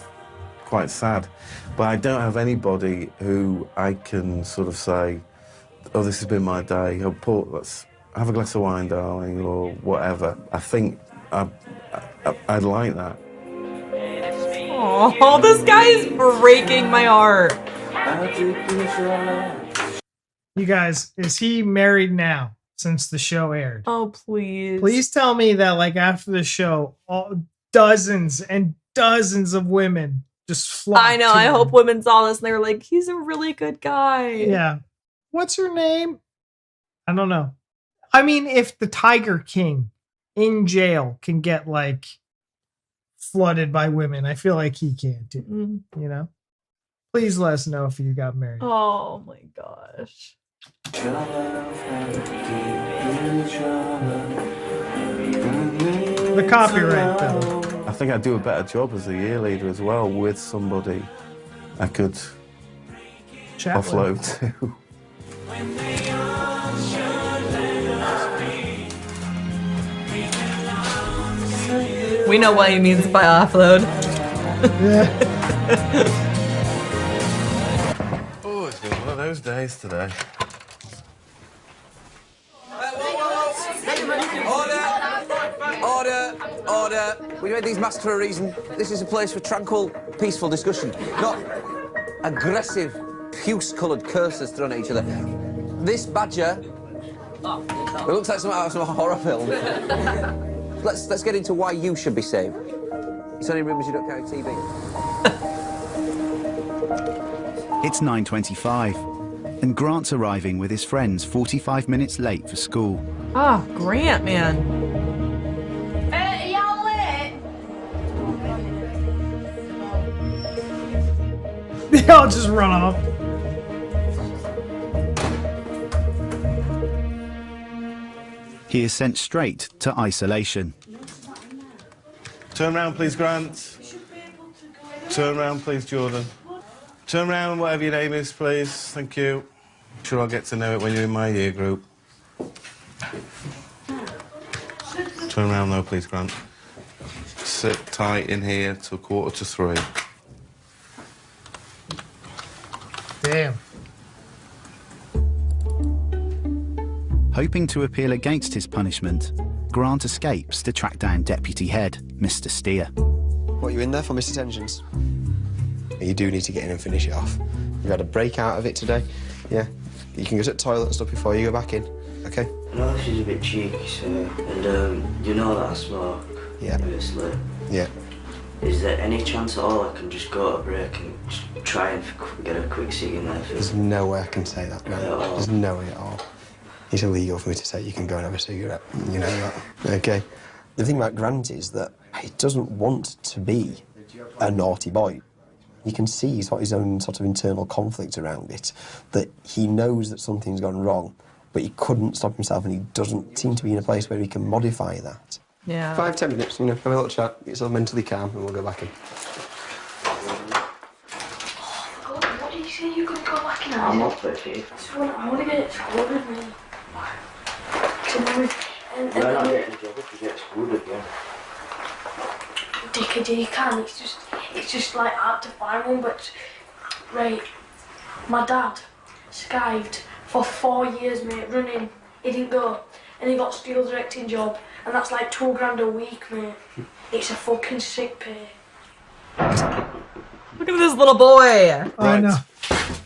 quite sad, but I don't have anybody who I can sort of say, oh, this has been my day. Oh, Paul, let's have a glass of wine, darling, or whatever. I think I'd like that. Oh, this guy is breaking my heart. You guys, is he married now since the show aired? Oh, please. Please tell me that, like, after the show, dozens and dozens of women just flocked. I know. I hope women saw this and they were like, he's a really good guy. Yeah. What's her name? I don't know. I mean, if the Tiger King in jail can get, like, flooded by women, I feel like he can too. You know? Please let us know if you got married. Oh my gosh. The copyright, though. I think I'd do a better job as a year leader as well with somebody I could offload to. We know what he means by offload. Oh, it's been one of those days today. Order. We made these masks for a reason. This is a place for tranquil, peaceful discussion, not aggressive, puce-coloured curses thrown at each other. This badger, it looks like something out of some horror film. Let's get into why you should be saved. It's only rumours you don't carry TV. It's 9:25, and Grant's arriving with his friends 45 minutes late for school. Ah, Grant, man. Y'all lit? They all just run off. He is sent straight to isolation. Turn round, please, Grant. Turn round, please, Jordan. Turn round, whatever your name is, please. Thank you. Sure, I'll get to know it when you're in my year group. Turn around, though, please, Grant. Sit tight in here till 2:45. Damn. Hoping to appeal against his punishment, Grant escapes to track down Deputy Head, Mr. Steer. What, you in there for, Mr. Detentions? You do need to get in and finish it off. You've had a break out of it today. Yeah. You can go to the toilet and stuff before you go back in, OK? I know this is a bit cheeky, sir, and you know that I smoke. Yeah. Obviously. Yeah. Is there any chance at all I can just go to break and try and get a quick seat in there? There's no way I can say that, man. There's no way at all. It's illegal for me to say you can go and have a cigarette. You know that. Okay. The thing about Grant is that he doesn't want to be a naughty boy. You can see he's got his own sort of internal conflict around it, that he knows that something's gone wrong, but he couldn't stop himself, and he doesn't seem to be in a place where he can modify that. Yeah. 5-10 minutes, you know, have a little chat, get yourself mentally calm, and we'll go back in. God, what did you say you're going to go back in? I'm up for it, Chief. I want to get it scolded, man. We're not getting in trouble if you get screwed again. Dickadee, you can. It's just like hard to find one, but right. My dad skived for 4 years, mate, running. He didn't go, and he got steel directing job, and that's like £2 grand a week, mate. It's a fucking sick pay. Look at this little boy. I know.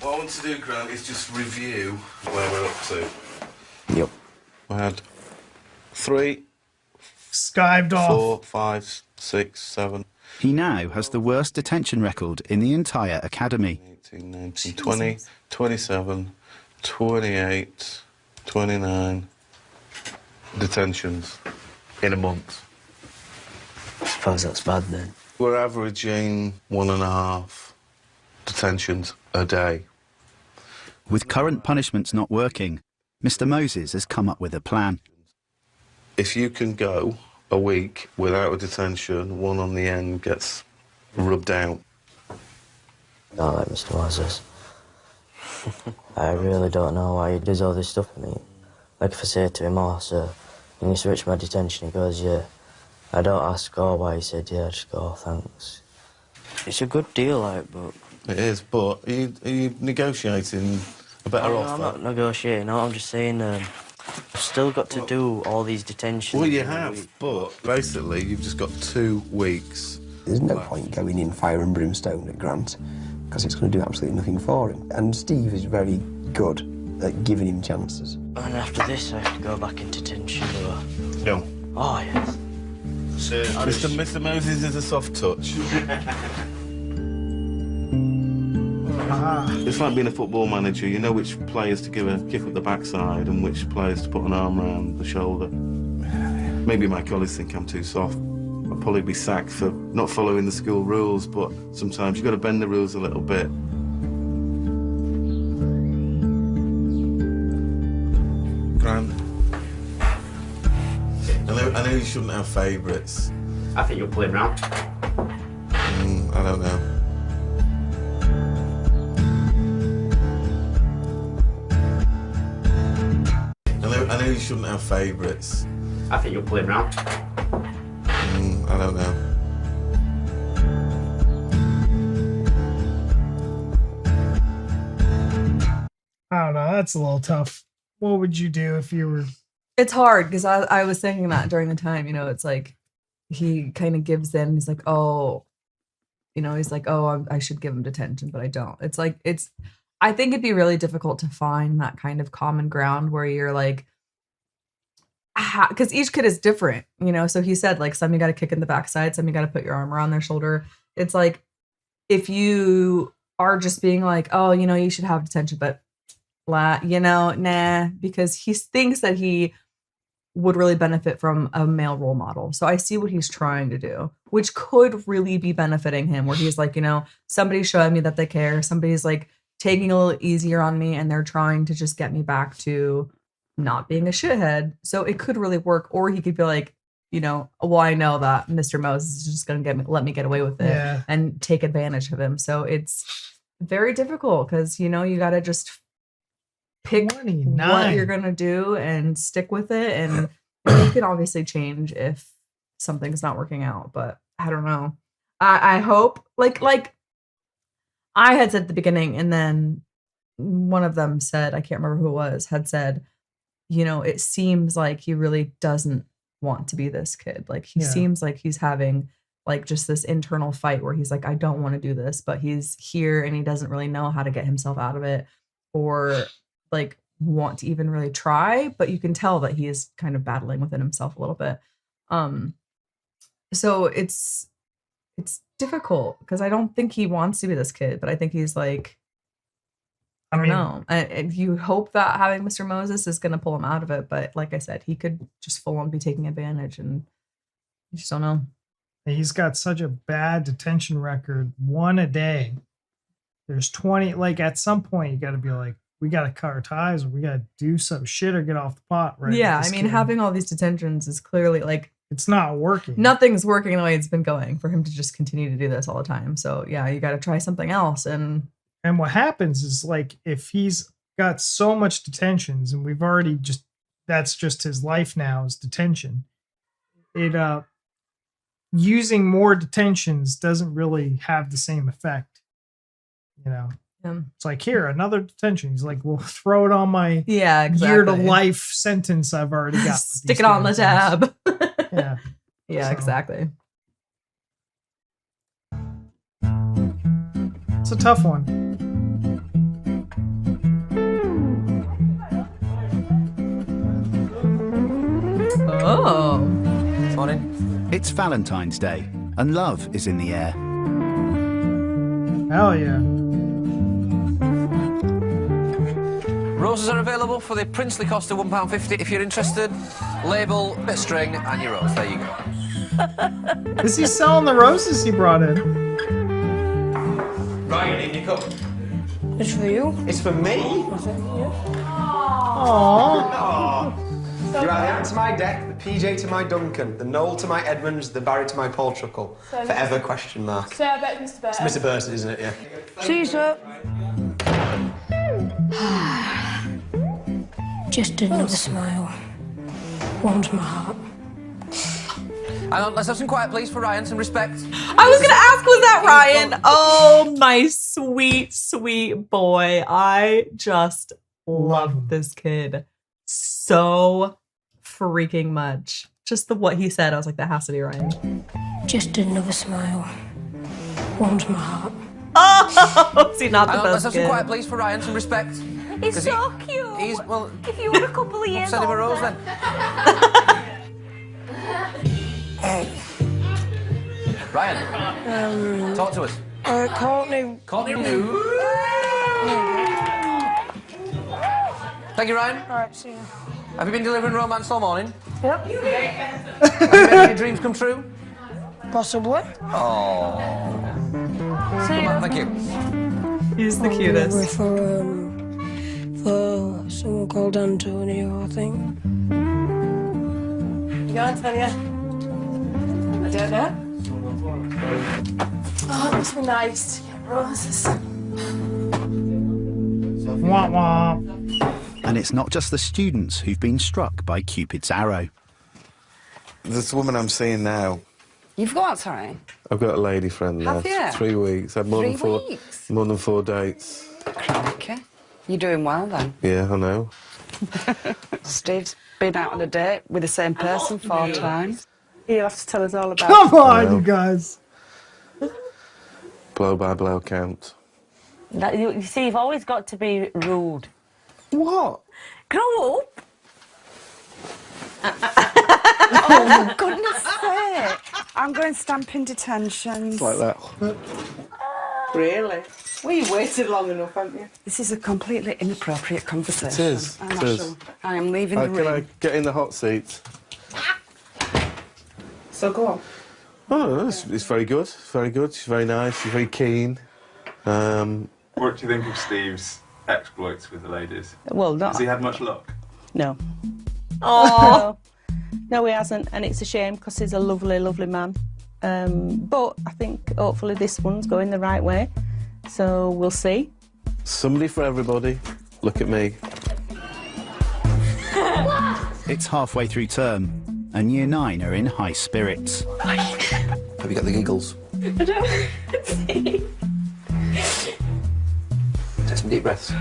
What I want to do, Grant, is just review where we're up to. Yep. We had 3, Skived off. 4, 5, 6, 7. He now has the worst detention record in the entire academy. 18, 19, 20, 27, 28, 29 detentions in a month. I suppose that's bad then. We're averaging 1.5 detentions a day. With current punishments not working, Mr. Moses has come up with a plan. If you can go a week without a detention, one on the end gets rubbed out. Not like Mr. Moses. I really don't know why he does all this stuff to me. Like if I say to him, oh, sir, can you switch my detention? He goes, yeah. I don't ask, oh, why he said, yeah, I just go, oh, thanks. It's a good deal, like, but... It is, but are you negotiating a better offer? I'm not negotiating, no, I'm just saying, I've still got to do all these detentions. Well, you have, but basically you've just got 2 weeks. There's no point going in fire and brimstone at Grant, because it's going to do absolutely nothing for him. And Steve is very good at giving him chances. And after this, I have to go back into detention, do I? No. Oh, yes. Mr. Moses is a soft touch. It's like being a football manager. You know which players to give a kick up the backside and which players to put an arm around the shoulder. Maybe my colleagues think I'm too soft. I'll probably be sacked for not following the school rules, but sometimes you've got to bend the rules a little bit. Grant, I know you shouldn't have favourites. I think you'll pull him round. I don't know. I know you shouldn't have favourites. I think you'll pull him round. I don't know. I don't know. That's a little tough. What would you do if you were... It's hard because I was thinking that during the time, you know, it's like he kind of gives in. He's like, oh, you know, he's like, oh, I should give him detention, but I don't. It's like, I think it'd be really difficult to find that kind of common ground where you're like, because each kid is different, you know? So he said, like, some you got to kick in the backside, some you got to put your arm around their shoulder. It's like, if you are just being like, oh, you know, you should have detention, but, you know, nah, because he thinks that he would really benefit from a male role model. So I see what he's trying to do, which could really be benefiting him, where he's like, you know, somebody's showing me that they care. Somebody's like taking a little easier on me and they're trying to just get me back to not being a shithead. So it could really work. Or he could be like, you know, well, I know that Mr. Moses is just going to let me get away with it and take advantage of him. So it's very difficult because, you know, you got to just pick 29. what you're going to do and stick with it. And you can obviously change if something's not working out, but I don't know. I hope like I had said at the beginning, and then one of them said, I can't remember who it was, had said, you know, it seems like he really doesn't want to be this kid. Like he seems like he's having like just this internal fight where he's like, I don't want to do this, but he's here and he doesn't really know how to get himself out of it or like want to even really try, but you can tell that he is kind of battling within himself a little bit. So it's difficult because I don't think he wants to be this kid, but I think he's like, I don't know. And you hope that having Mr. Moses is going to pull him out of it, but like I said, he could just full on be taking advantage, and you just don't know. He's got such a bad detention record, 1 a day. There's 20. Like at some point, you got to be like, we got to cut our ties, or we got to do some shit or get off the pot, right? Yeah, I mean, having all these detentions is clearly like it's not working. Nothing's working the way it's been going for him to just continue to do this all the time. So yeah, you got to try something else. And what happens is, like, if he's got so much detentions, and we've already that's just his life now is detention. Using more detentions doesn't really have the same effect, you know. It's like, here, another detention. He's like, well, throw it on my year to life sentence I've already got. Stick it on the tab. Yeah. Yeah, exactly. It's a tough one. Oh. Morning. It's Valentine's Day, and love is in the air. Hell yeah. Roses are available for the princely cost of £1.50 if you're interested. Label, bit of string, and your rose. There you go. Is he selling the roses he brought in? Ryan, in your cup. It's for you. It's for me? Aww. You are the Ant to my Deck, the PJ to my Duncan, the Noel to my Edmonds, the Barry to my Paul Truckle. Forever question mark. So I bet Mr. Burton. It's Mr. Burton, isn't it? Yeah. See you, sir. Just another smile. Warms my heart. Hang on, let's have some quiet, please, for Ryan. Some respect. I was going to ask, was that Ryan? Oh, my sweet, sweet boy. I just love this kid so freaking much. Just what he said, I was like, that has to be Ryan. Just another smile. Warms my heart. Oh, is he not the Hang on, let's best have kid? some quiet, please, for Ryan. Some respect. He's so cute. Well, if you were a couple of years send him a rose older. then. Ryan, talk to us. Courtney. Courtney. Thank you, Ryan. All right, see you. Have you been delivering romance all morning? Yep. Have you made your dreams come true? Possibly. Oh. See you. Thank you. He's the cutest. For someone called Antonio, I think. You go, Antonia. I don't know. Oh, it must be nice to get roses. Wah wah. And it's not just the students who've been struck by Cupid's arrow. This woman I'm seeing now, You've got, sorry? I've got a lady friend now. Have you? 3 weeks. I've had 3 weeks? more than 4 dates. Crikey. You're doing well then. Yeah, I know. Steve's been out on a date with the same person 4 times. You'll have to tell us all about Come on, you guys. Blow by blow count. You see, you've always got to be rude. What? Grow up. Oh, for goodness sake. I'm going stamping detentions. It's like that. Really? Well, you waited long enough, haven't you? This is a completely inappropriate conversation. It is. I'm It not is. sure. I am leaving the Can room. I get in the hot seat? So go on. Oh, it's very good. Very good. She's very nice. She's very keen. What do you think of Steve's exploits with the ladies? Well, not. Has he had much luck? No. Oh. No, he hasn't, and it's a shame because he's a lovely, lovely man. But I think hopefully this one's going the right way, so we'll see. Somebody for everybody. Look at me. It's halfway through term, and Year 9 are in high spirits. Have you got the giggles? I don't see. Take some deep breaths.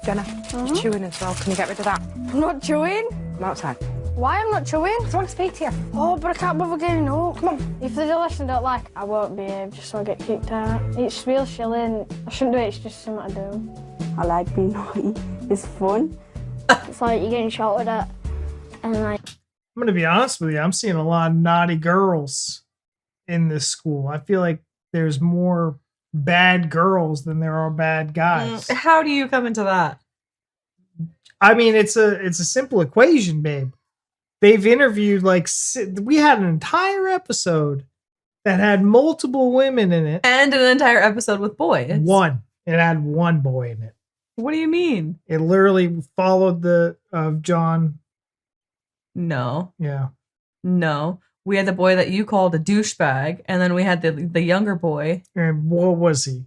Jenna, you're chewing as well. Can you get rid of that? I'm not chewing. Come outside. Why I'm not chewing? I want to speak to you. Oh, but I can't bother getting up. Come on. If there's a lesson I don't like, I won't behave just so I get kicked out. It's real shilling. I shouldn't do it, it's just something I do. I like being naughty. It's fun. It's like you're getting shouted at and like... going to be honest with you. I'm seeing a lot of naughty girls in this school. I feel like there's more bad girls than there are bad guys. How do you come into that? I mean, it's a simple equation, babe. They've interviewed we had an entire episode that had multiple women in it. And an entire episode with boys. One. It had one boy in it. What do you mean? It literally followed the of John. No. Yeah. No. We had the boy that you called a douchebag, and then we had the younger boy. And what was he?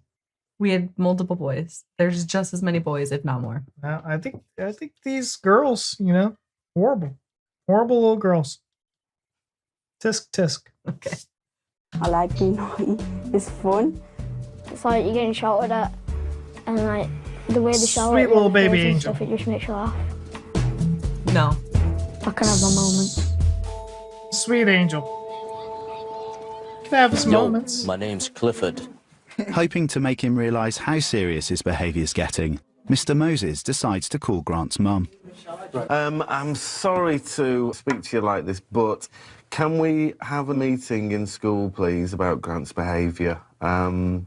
We had multiple boys. There's just as many boys, if not more. I think these girls, horrible. Horrible little girls. Tisk tisk. Okay. I like being naughty. It's fun. It's like you're getting shouted at, and like the way they shout Sweet at you little and the baby face and angel. stuff, it just makes you laugh. No. I can have my moments. Sweet angel. Can have his moments. My name's Clifford. Hoping to make him realise how serious his behaviour's getting, Mr. Moses decides to call Grant's mum. I'm sorry to speak to you like this, but can we have a meeting in school, please, about Grant's behaviour? I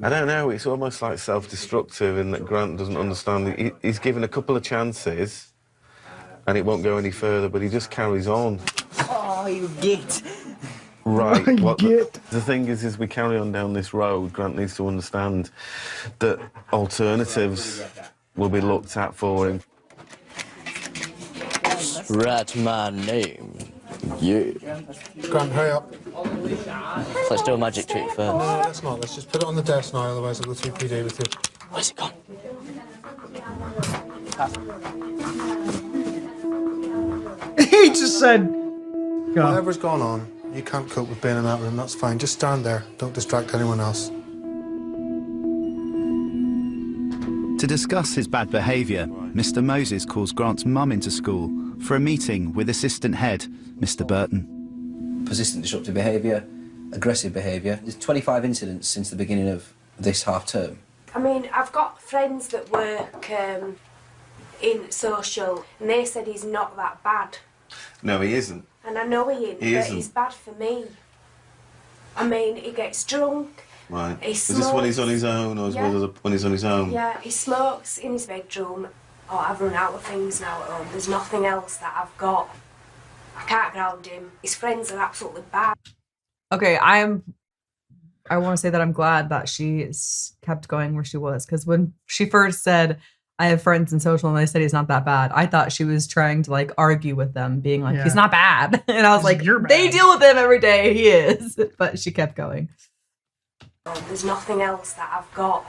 don't know, it's almost like self-destructive in that Grant doesn't understand. He's given a couple of chances and it won't go any further, but he just carries on. Oh, you git. Right. Well, the thing is we carry on down this road, Grant needs to understand that alternatives will be looked at for him. Write my name. Yeah. Grant, hurry up. Let's do a magic trick first. No, let's not. Let's just put it on the desk now, otherwise I'll go through PD with you. Where's it gone? He just said, go. Whatever's gone on, you can't cope with being in that room, that's fine. Just stand there. Don't distract anyone else. To discuss his bad behaviour, Mr. Moses calls Grant's mum into school for a meeting with assistant head, Mr. Burton. Persistent disruptive behaviour, aggressive behaviour. There's 25 incidents since the beginning of this half term. I mean, I've got friends that work in social, and they said he's not that bad. No, he isn't. And I know he isn't, but he's bad for me. I mean, he gets drunk. Right. He Is this when he's on his own, or when he's on his own? Yeah, he smokes in his bedroom. Oh, I've run out of things now at home. There's nothing else that I've got. I can't ground him. His friends are absolutely bad. Okay, I want to say that I'm glad that she kept going where she was, because when she first said, I have friends in social and they said he's not that bad, I thought she was trying to argue with them, being like, he's not bad. And I was like, they deal with him every day, he is. But she kept going. There's nothing else that I've got.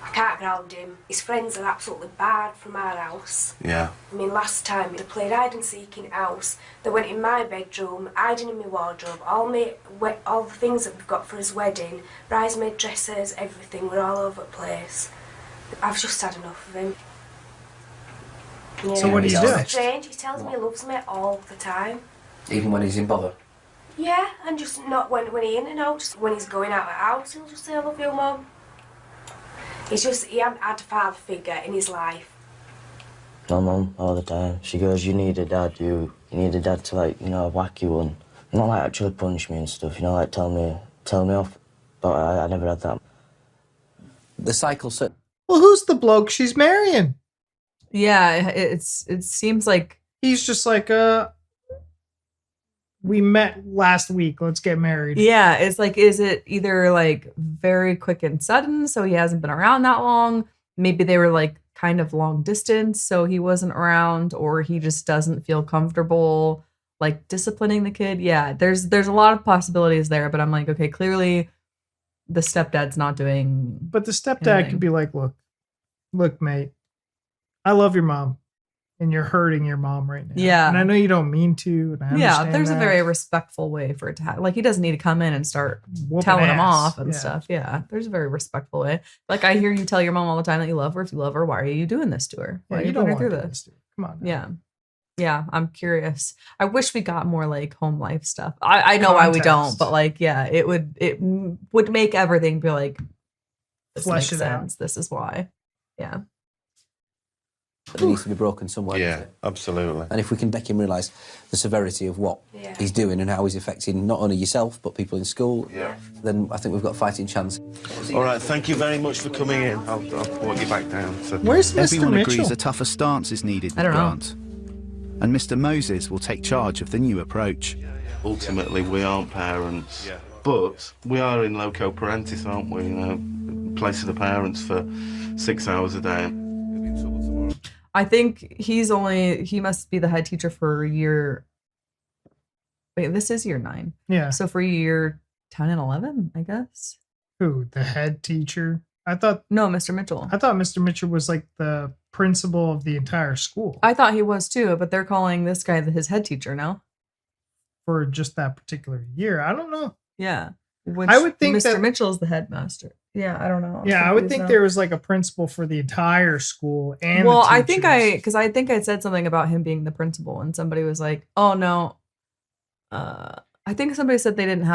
I can't ground him. His friends are absolutely bad from our house. Yeah. I mean, last time they played hide and seek in house. They went in my bedroom, hiding in my wardrobe. All the things that we've got for his wedding, bridesmaid dresses, everything, were all over the place. I've just had enough of him. Yeah. So what do you do? It's strange. He tells me he loves me all the time. Even when he's in bother. Yeah, and just not when he in and out. Just when he's going out of the house, he'll just say, I love you, Mum. He hasn't had a father figure in his life. My mum, all the time, she goes, you need a dad, you need a dad to whack you and not actually punish me and stuff, tell me off. But I never had that. The cycle said. Well, who's the bloke she's marrying? Yeah, it seems like he's just like, we met last week, let's get married. Yeah, it's like, is it either very quick and sudden, so he hasn't been around that long? Maybe they were kind of long distance, so he wasn't around, or he just doesn't feel comfortable disciplining the kid. Yeah, there's a lot of possibilities there, but I'm like, okay, clearly the stepdad's not doing. But the stepdad could be like, look, mate, I love your mom. And you're hurting your mom right now. Yeah. And I know you don't mean to. And I understand there's that. a very respectful way for it to happen. He doesn't need to come in and start Whooping telling him ass. off and stuff. Yeah, there's a very respectful way. I hear you tell your mom all the time that you love her. If you love her, why are you doing this to her? Why Yeah, are you putting don't her want through to do this? Come on. Yeah. Yeah, I'm curious. I wish we got more home life stuff. I know why we don't, but it would make everything be this Flesh makes it out. sense. This is why. Yeah. But there needs to be broken somewhere. Yeah, absolutely. And if we can make him realise the severity of what he's doing and how he's affecting not only yourself but people in school, then I think we've got a fighting chance. All right, thank you very much for coming in. I'll walk you back down. Where's Mr. Everyone Mitchell? agrees a tougher stance is needed with I don't know. Grant. And Mr. Moses will take charge of the new approach. Ultimately, we aren't parents, but we are in loco parentis, aren't we? You know, place of the parents for 6 hours a day. I think he must be the head teacher for year. Wait, this is year 9. Yeah. So for year 10 and 11, I guess. Who? The head teacher? I thought. No, Mr. Mitchell. I thought Mr. Mitchell was like the principal of the entire school. I thought he was too, but they're calling this guy his head teacher now. For just that particular year. I don't know. Yeah. I would think Mr. that Mitchell's the headmaster. Yeah, I don't know. Yeah, I would think there was like a principal for the entire school and well, the I think teachers. I think I said something about him being the principal, and somebody was like, "Oh no." I think somebody said they didn't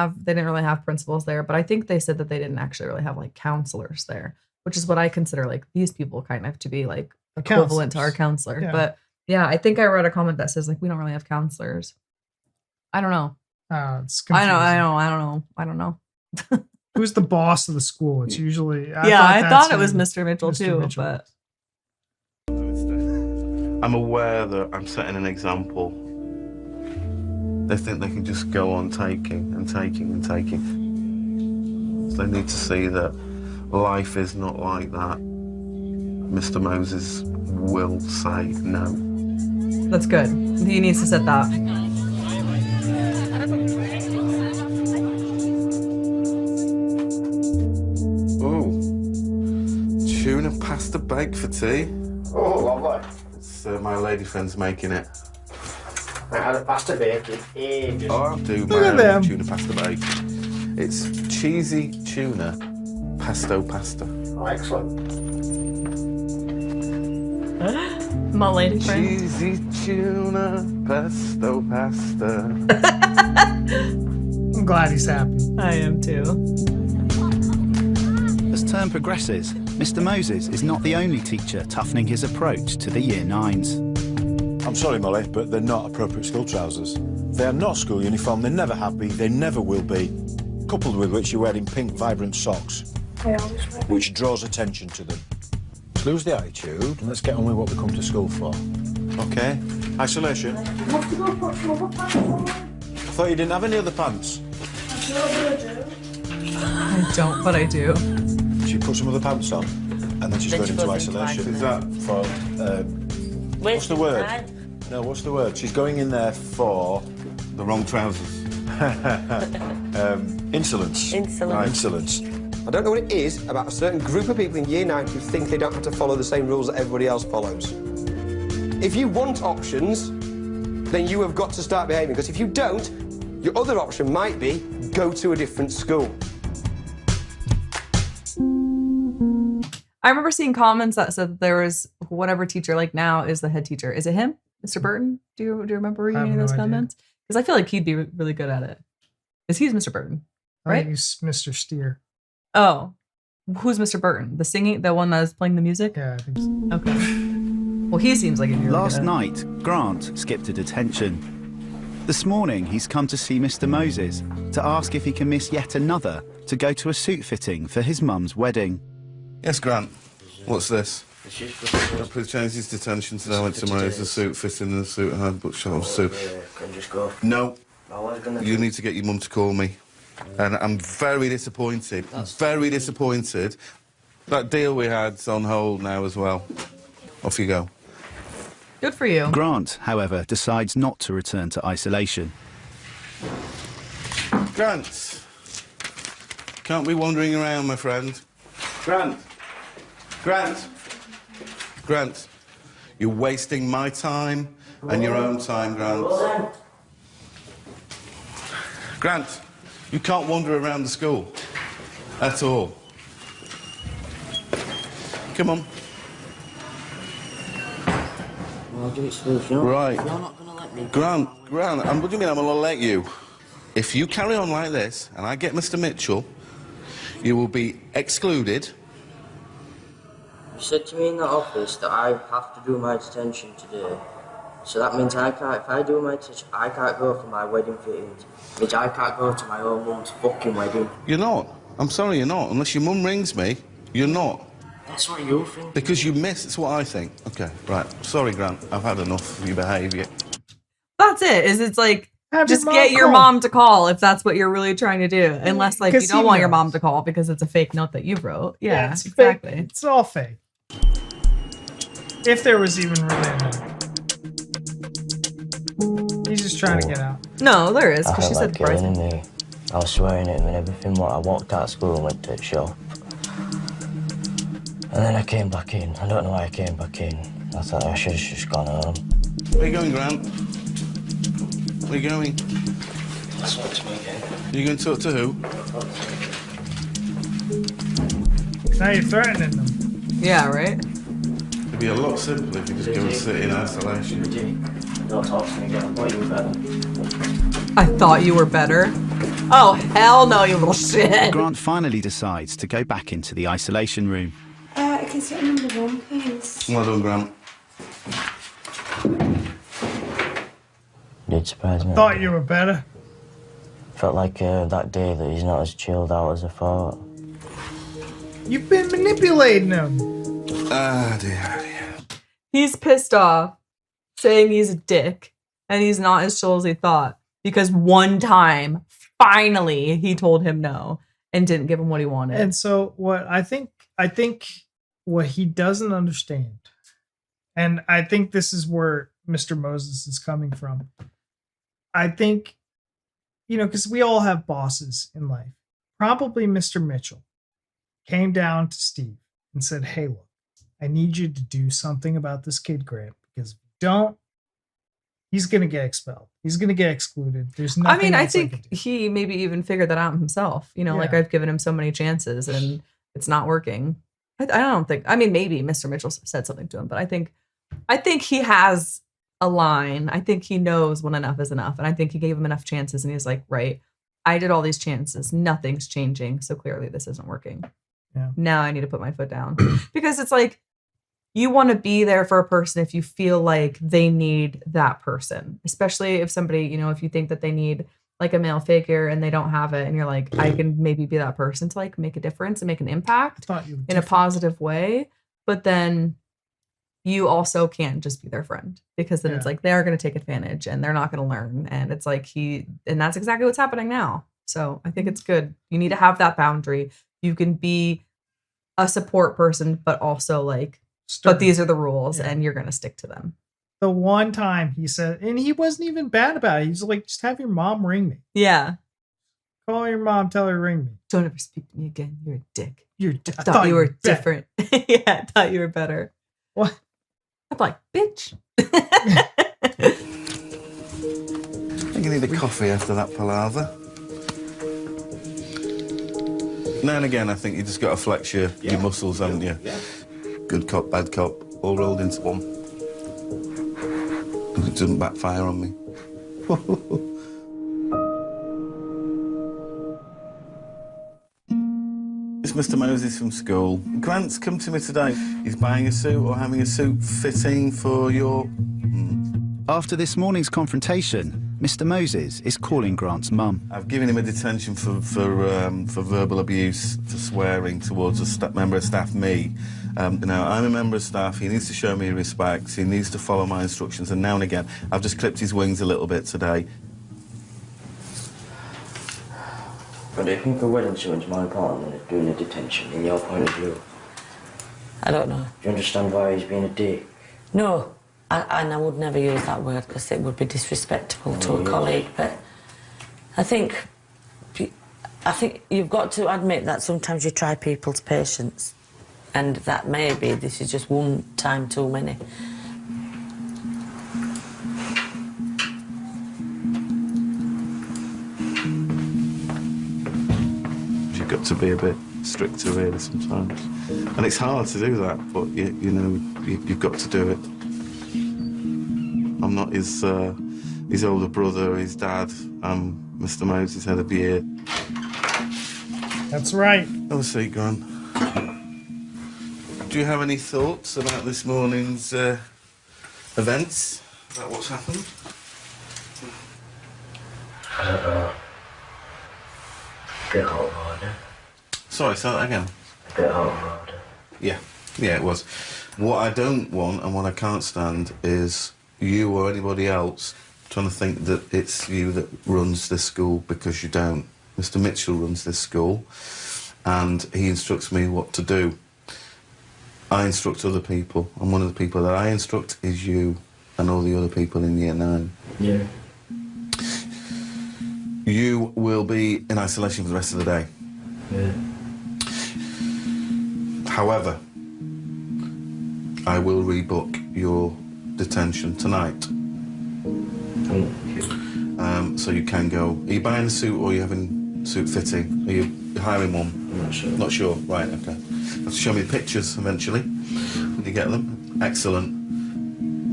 really have principals there, but I think they said that they didn't actually really have like counselors there, which is what I consider like these people kind of to be like equivalent to our counselor. Yeah. But yeah, I think I read a comment that says like we don't really have counselors. I don't know. It's I confusing. don't know. Who's the boss of the school? It's usually I thought it was who Mr. Mitchell Mr. too, Mitchell but I'm aware that I'm setting an example. They think they can just go on taking and taking and taking. So they need to see that life is not like that. Mr. Moses will say no. that's good. He needs to set that. Ooh, tuna pasta bake for tea. Oh, lovely. It's my lady friend's making it. I had a pasta bake in ages. Oh, I'll do Look my at own them. tuna pasta bake. It's cheesy tuna pesto pasta. Oh, excellent. My lady friend. Cheesy tuna pesto pasta. I'm glad he's happy. I am too. As term progresses, Mr. Moses is not the only teacher toughening his approach to the Year 9s. I'm sorry, Molly, but they're not appropriate school trousers. They are not school uniform, they never have been, they never will be, coupled with which you're wearing pink, vibrant socks, which draws attention to them. Let's lose the attitude and let's get on with what we come to school for. OK? Isolation. I thought you didn't have any other pants. I don't, but I do. She put some other pants on, and then she's Then going she into goes into isolation. Is that for, what's the word? No, what's the word? She's going in there for... The wrong trousers. Insolence. Insolence. Right, insolence. I don't know what it is about a certain group of people in Year 9 who think they don't have to follow the same rules that everybody else follows. If you want options, then you have got to start behaving, because if you don't, your other option might be go to a different school. I remember seeing comments that said that there was whatever teacher like now is the head teacher. Is it him, Mr. Burton? Do you remember reading any of those comments? Because I feel like he'd be really good at it. Because he's Mr. Burton, I right? think he's Mr. Steer. Oh, who's Mr. Burton? The one that was playing the music? Yeah, I think so. Okay. Well, he seems like he'd be really Last good at it. night, Grant skipped a detention. This morning, he's come to see Mr. Moses to ask if he can miss yet another to go to a suit fitting for his mum's wedding. Yes, Grant. What's this? Please change his detention today. I went to Maria's, the suit fitting and the suit I had, but shut up, suit. Can just go. No. You need to get your mum to call me. And I'm very disappointed. Very disappointed. That deal we had's on hold now as well. Off you go. Good for you. Grant, however, decides not to return to isolation. Grant. Can't be wandering around, my friend. Grant. Grant. Grant. You're wasting my time and your own time, Grant. Grant, you can't wander around the school. At all. Come on. I'll do it smooth, no? Right. You're not going to let me. Grant, what do you mean I'm going to let you? If you carry on like this and I get Mr. Mitchell, you will be excluded You said to me in the office that I have to do my detention today. So that means I can't, if I do my detention, I can't go for my wedding fittings. It means I can't go to my own mum's fucking wedding. You're not. I'm sorry, you're not. Unless your mum rings me, you're not. That's what you think. Because you miss. It's what I think. Okay, right. Sorry, Grant. I've had enough of your behaviour. That's it. It's like, Have just your get mom your call. mom to call if that's what you're really trying to do. Unless, like, you 'Cause don't he want your knows. mom to call because it's a fake note that you wrote. Yeah, it's exactly. fake. It's all fake. If there was even really a note. He's just trying to get out. No, there is, I because she felt said like killing surprising. me. I was swearing at him and everything. What I walked out of school and went to the shop. And then I came back in. I don't know why I came back in. I thought I should have just gone home. Where are you going, Grant? Where are you going? Let's talk to me again. You going to talk to who? Now you're threatening them. Yeah, right? It'd be a lot simpler if you just go and sit in isolation. Don't talk to me again. I thought you were better. I thought you were better. Oh, hell no, you little shit. Grant finally decides to go back into the isolation room. I can sit on number 1, please. Well done, Grant. Did surprise me. Thought you were better. Felt like that day that he's not as chilled out as I thought. You've been manipulating him. Ah, dear. He's pissed off, saying he's a dick, and he's not as chill as he thought. Because one time, finally, he told him no and didn't give him what he wanted. And so what I think what he doesn't understand, and I think this is where Mr. Moses is coming from. I think, because we all have bosses in life. Probably Mr. Mitchell came down to Steve and said, "Hey, look, I need you to do something about this kid, Grant, because if you don't, he's going to get expelled. He's going to get excluded. There's nothing I mean, I else can think he maybe even figured that out himself. Like Yeah. I've given him so many chances and it's not working. I don't think, I mean, maybe Mr. Mitchell said something to him, but I think he has a line. I think he knows when enough is enough. And I think he gave him enough chances and he's like, right, I did all these chances. Nothing's changing. So clearly this isn't working. Yeah. Now I need to put my foot down because it's like, you want to be there for a person if you feel like they need that person, especially if somebody, if you think that they need like a male figure and they don't have it and you're like, I can maybe be that person to like make a difference and make an impact in a positive way. But then you also can't just be their friend because then it's like, they're going to take advantage and they're not going to learn. And it's like and that's exactly what's happening now. So I think it's good. You need to have that boundary. You can be a support person, but also like, but these are the rules and you're going to stick to them. The one time he said, and he wasn't even bad about it. He's like, just have your mom ring me. Yeah. Call your mom, tell her to ring me. Don't ever speak to me again. You're a dick. I thought you were better. different. Yeah, I thought you were better. What? I'm like, bitch. I think you need a coffee after that palaver. Now and again, I think you just got to flex your muscles, haven't you? Yeah. Good cop, bad cop, all rolled into one. It doesn't backfire on me. It's Mr. Moses from school. Grant's come to me today. He's buying a suit or having a suit fitting for your... After this morning's confrontation, Mr. Moses is calling Grant's mum. I've given him a detention for verbal abuse, for swearing towards a member of staff, me. Now, I'm a member of staff, he needs to show me respect, he needs to follow my instructions, and now and again, I've just clipped his wings a little bit today. But do you think a wedding suit's more important than doing a detention, in your point of view? I don't know. Do you understand why he's being a dick? No, and I would never use that word because it would be disrespectful to a colleague, but I think you've got to admit that sometimes you try people's patience, and that maybe this is just one time too many. You've got to be a bit stricter, really, sometimes. And it's hard to do that, but, you've got to do it. I'm not his older brother, his dad. I'm Mr. Moses, head of the year. That's right. Have a seat, Grant. Do Do you have any thoughts about this morning's events? About what's happened? I don't know. A bit hot water. Sorry, say that again. A bit hot water. Yeah, it was. What I don't want and what I can't stand is you or anybody else trying to think that it's you that runs this school, because you don't. Mr. Mitchell runs this school and he instructs me what to do. I instruct other people, and one of the people that I instruct is you and all the other people in Year 9. Yeah. You will be in isolation for the rest of the day. Yeah. However, I will rebook your detention tonight. Thank you. So you can go. Are you buying a suit or are you having suit fitting? Are you hiring one? I'm not sure. Not sure, right, okay. You have to show me the pictures eventually when you get them. Excellent.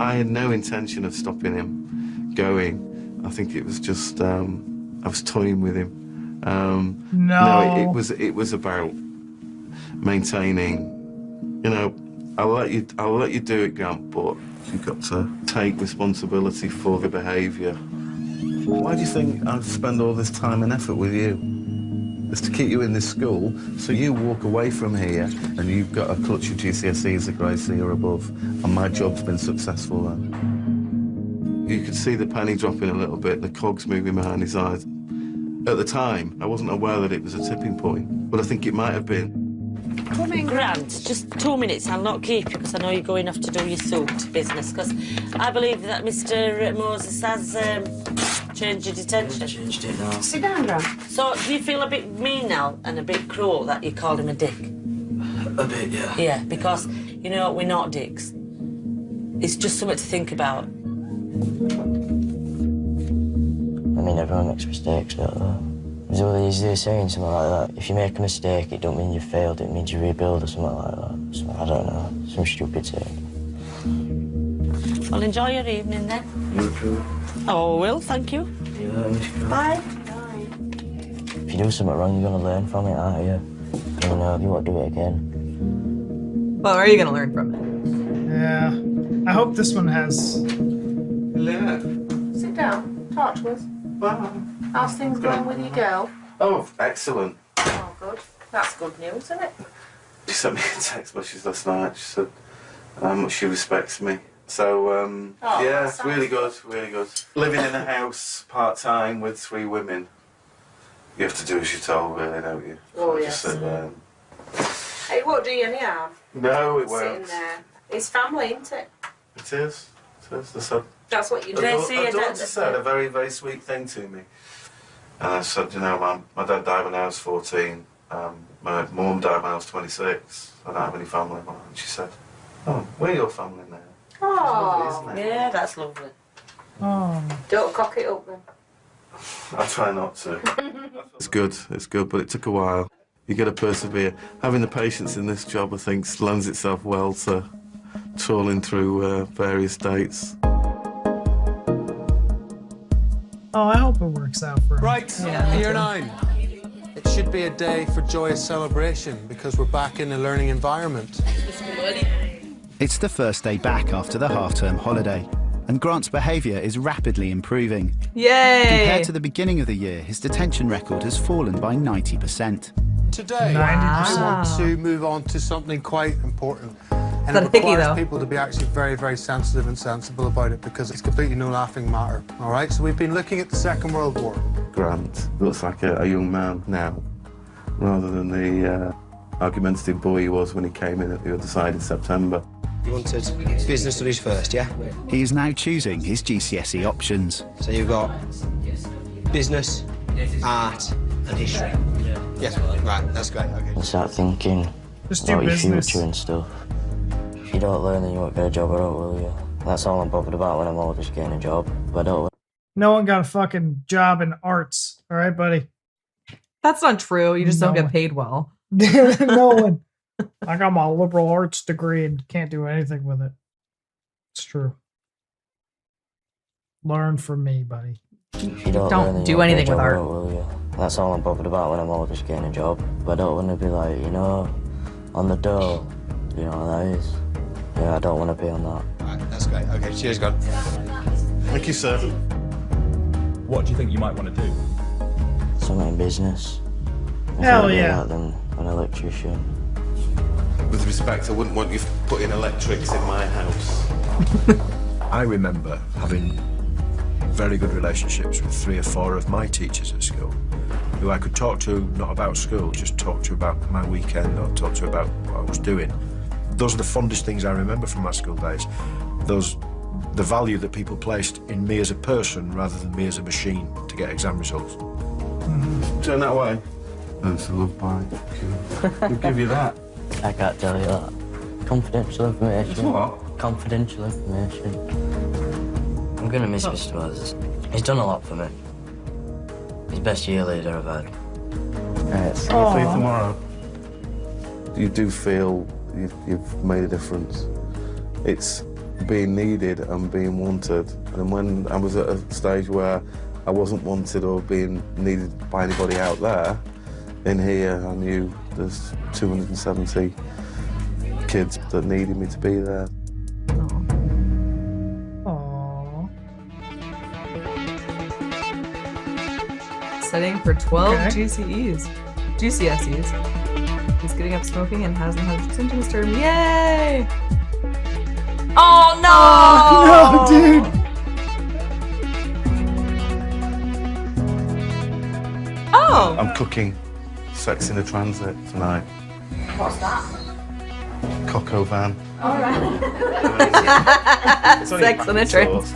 I had no intention of stopping him going. I think it was just, I was toying with him. No, it was about maintaining, you know, I'll let you do it, Grant, but you've got to take responsibility for the behaviour. Why do you think I'd spend all this time and effort with you? It's to keep you in this school, so you walk away from here and you've got a clutch of GCSEs, a grade C or above, and my job's been successful then. You could see the penny dropping a little bit, the cogs moving behind his eyes. At the time, I wasn't aware that it was a tipping point, but I think it might have been. Come in, Grant. Just 2 minutes. I'll not keep you because I know you're going off to do your suit business. Because I believe that Mr. Moses has changed your detention. Changed it now. Sit down, Grant. So do you feel a bit mean now and a bit cruel that you called him a dick? A bit, yeah. Yeah, because, you know, we're not dicks. It's just something to think about. I mean, everyone makes mistakes, don't they? There's a saying something like that. If you make a mistake, it don't mean you failed, it means you rebuild or something like that. So, I don't know, some stupid saying. Well, enjoy your evening then. You too. Oh, well, thank you. Bye. If you do something wrong, you're going to learn from it, aren't you? And you won't do it again. Well, are you going to learn from it? Yeah. I hope this one has... Hello. Sit down. Talk to us. Bye. How's things going with your girl? Oh, excellent. Oh, good. That's good news, isn't it? She sent me a text message last night. She said how much she respects me. So, yeah, it's really good, really good. Living in a house part-time with 3 women. You have to do as you're told, really, don't you? Oh, Just sit there. It won't do you any harm. No, it won't. Sitting there. It's family, isn't it? It is. It is. That's what you do. A daughter said a very, very sweet thing to me. And I said, you know, my dad died when I was 14. My mum died when I was 26. I don't have any family. And she said, oh, we're your family now. Oh, lovely, isn't it? Yeah, that's lovely. Oh. Don't cock it up then. I try not to. It's good, but it took a while. You got to persevere. Having the patience in this job, I think, lends itself well to trawling through various dates. Oh, I hope it works out for him. Right, Year 9. It should be a day for joyous celebration because we're back in a learning environment. It's the first day back after the half-term holiday, and Grant's behaviour is rapidly improving. Yay! Compared to the beginning of the year, his detention record has fallen by 90%. Today, I want to move on to something quite important. And it requires people to be actually very, very sensitive and sensible about it because it's completely no laughing matter, all right? So we've been looking at the Second World War. Grant looks like a young man now, rather than the argumentative boy he was when he came in at the other side in September. You wanted business studies first, yeah? He is now choosing his GCSE options. So you've got business, art and history. Yes, right, that's great, okay. And start thinking Just do about your business. future and stuff. If you don't learn, then you won't get a job at all, will you? That's all I'm bothered about when I'm older, just getting a job. But I don't. No one got a fucking job in arts. All right, buddy? That's not true. You just don't get paid well. No one. I got my liberal arts degree and can't do anything with it. It's true. Learn from me, buddy. If you don't, Don't learn, then do you won't get a anything job with at art. all, will you? That's all I'm bothered about when I'm older, just getting a job. But I don't want to be like, you know, on the dole, You know what that is? Yeah, I don't want to be on that. Right, that's great. Okay, cheers, God. Thank you, sir. What do you think you might want to do? Something in business. Hell If I yeah. do that, then an electrician. With respect, I wouldn't want you putting electrics in my house. I remember having very good relationships with 3 or 4 of my teachers at school, who I could talk to, not about school, just talk to about my weekend or talk to about what I was doing. Those are the fondest things I remember from my school days. The value that people placed in me as a person rather than me as a machine to get exam results. Turn that way. That's a love bite. We'll give you that. I can't tell you that. Confidential information. It's what? Confidential information. I'm gonna miss Mr. Moses. He's done a lot for me. He's best year leader I've had. Right, see you tomorrow. You do feel you've made a difference. It's being needed and being wanted. And when I was at a stage where I wasn't wanted or being needed by anybody out there, in here I knew there's 270 kids that needed me to be there. Aww. Studying for 12 GCSEs. He's getting up smoking and hasn't had symptoms to him. Yay! Oh no! Oh, no, dude! Oh! I'm cooking Sex in the Transit tonight. What's that? Coco Van. All right. It's only Sex in a sauce,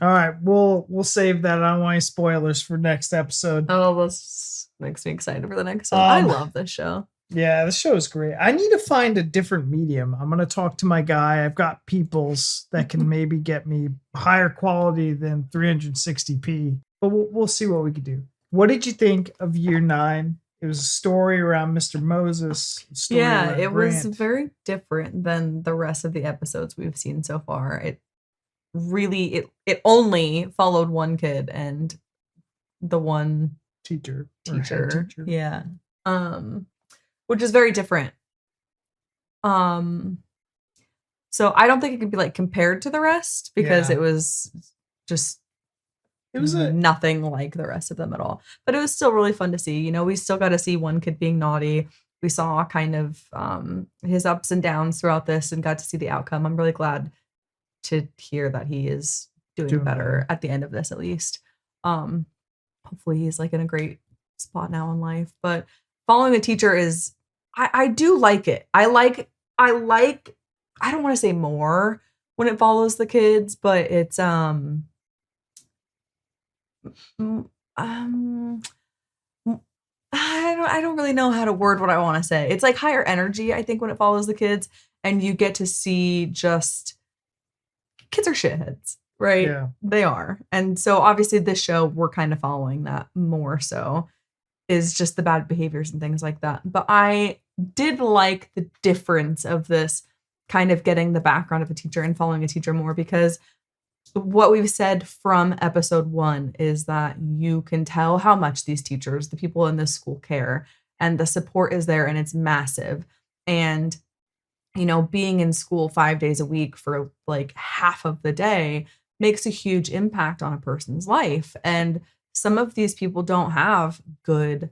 All right, we'll save that. I don't want any spoilers for next episode. Oh, this makes me excited for the next one. I love this show. Yeah, the show is great. I need to find a different medium. I'm going to talk to my guy. I've got peoples that can maybe get me higher quality than 360p, but we'll see what we can do. What did you think of year 9? It was a story around Mr. Moses. Yeah, it was very different than the rest of the episodes we've seen so far. It really, it only followed one kid and the one teacher. Yeah. Which is very different. So I don't think it could be like compared to the rest because it was just nothing like the rest of them at all. But it was still really fun to see. You know, we still got to see one kid being naughty. We saw kind of his ups and downs throughout this and got to see the outcome. I'm really glad to hear that he is doing better at the end of this, at least. Hopefully he's like in a great spot now in life. But following the teacher is, I do like it. I like, I don't want to say more when it follows the kids, but it's, I don't really know how to word what I want to say. It's like higher energy, I think, when it follows the kids, and you get to see just kids are shitheads, right? Yeah. They are. And so obviously this show, we're kind of following that more so, is just the bad behaviors and things like that. But I did like the difference of this kind of getting the background of a teacher and following a teacher more, because what we've said from episode 1 is that you can tell how much these teachers, the people in this school, care, and the support is there and it's massive. And, you know, being in school 5 days a week for like half of the day makes a huge impact on a person's life. And some of these people don't have good,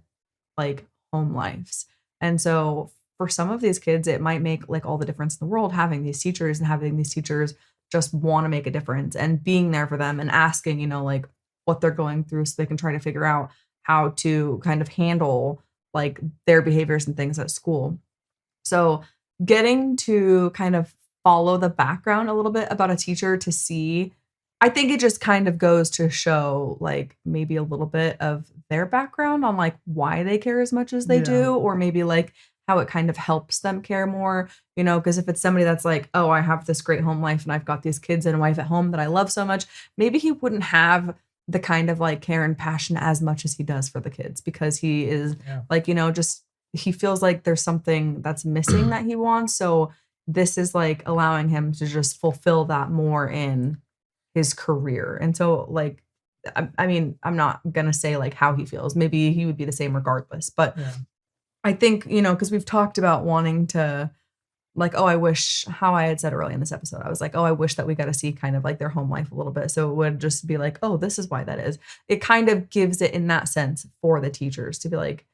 like, home lives. And so for some of these kids, it might make like all the difference in the world having these teachers and having these teachers just want to make a difference and being there for them and asking, you know, like what they're going through so they can try to figure out how to kind of handle like their behaviors and things at school. So getting to kind of follow the background a little bit about a teacher to see, I think it just kind of goes to show like maybe a little bit of their background on like why they care as much as they do, or maybe like how it kind of helps them care more, you know, because if it's somebody that's like, oh, I have this great home life and I've got these kids and a wife at home that I love so much, maybe he wouldn't have the kind of like care and passion as much as he does for the kids, because he is like, you know, just he feels like there's something that's missing that he wants. So this is like allowing him to just fulfill that more in his career. And so like, I mean, I'm not going to say like how he feels. Maybe he would be the same regardless, but I think, you know, because we've talked about wanting to, like, oh, I wish, how I had said early in this episode, I was like, oh, I wish that we got to see kind of like their home life a little bit. So it would just be like, oh, this is why that is. It kind of gives it in that sense for the teachers to be like,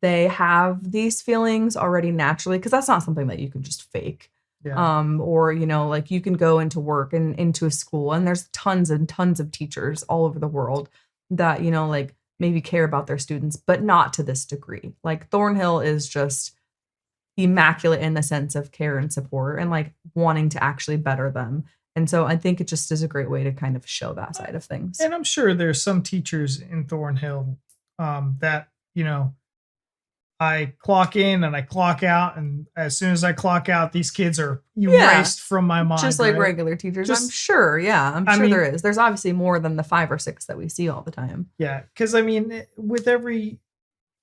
they have these feelings already naturally, because that's not something that you can just fake. Yeah. Or, you know, like you can go into work and into a school, and there's tons and tons of teachers all over the world that, you know, like maybe care about their students, but not to this degree. Like Thornhill is just immaculate in the sense of care and support and like wanting to actually better them. And so I think it just is a great way to kind of show that side of things. And I'm sure there's some teachers in Thornhill that, you know, I clock in and I clock out, and as soon as I clock out, these kids are erased from my mind. Just like right? regular teachers. Just- I'm sure. Yeah. I'm I sure mean- there is. There's obviously more than the 5 or 6 that we see all the time. Yeah, because I mean, with every,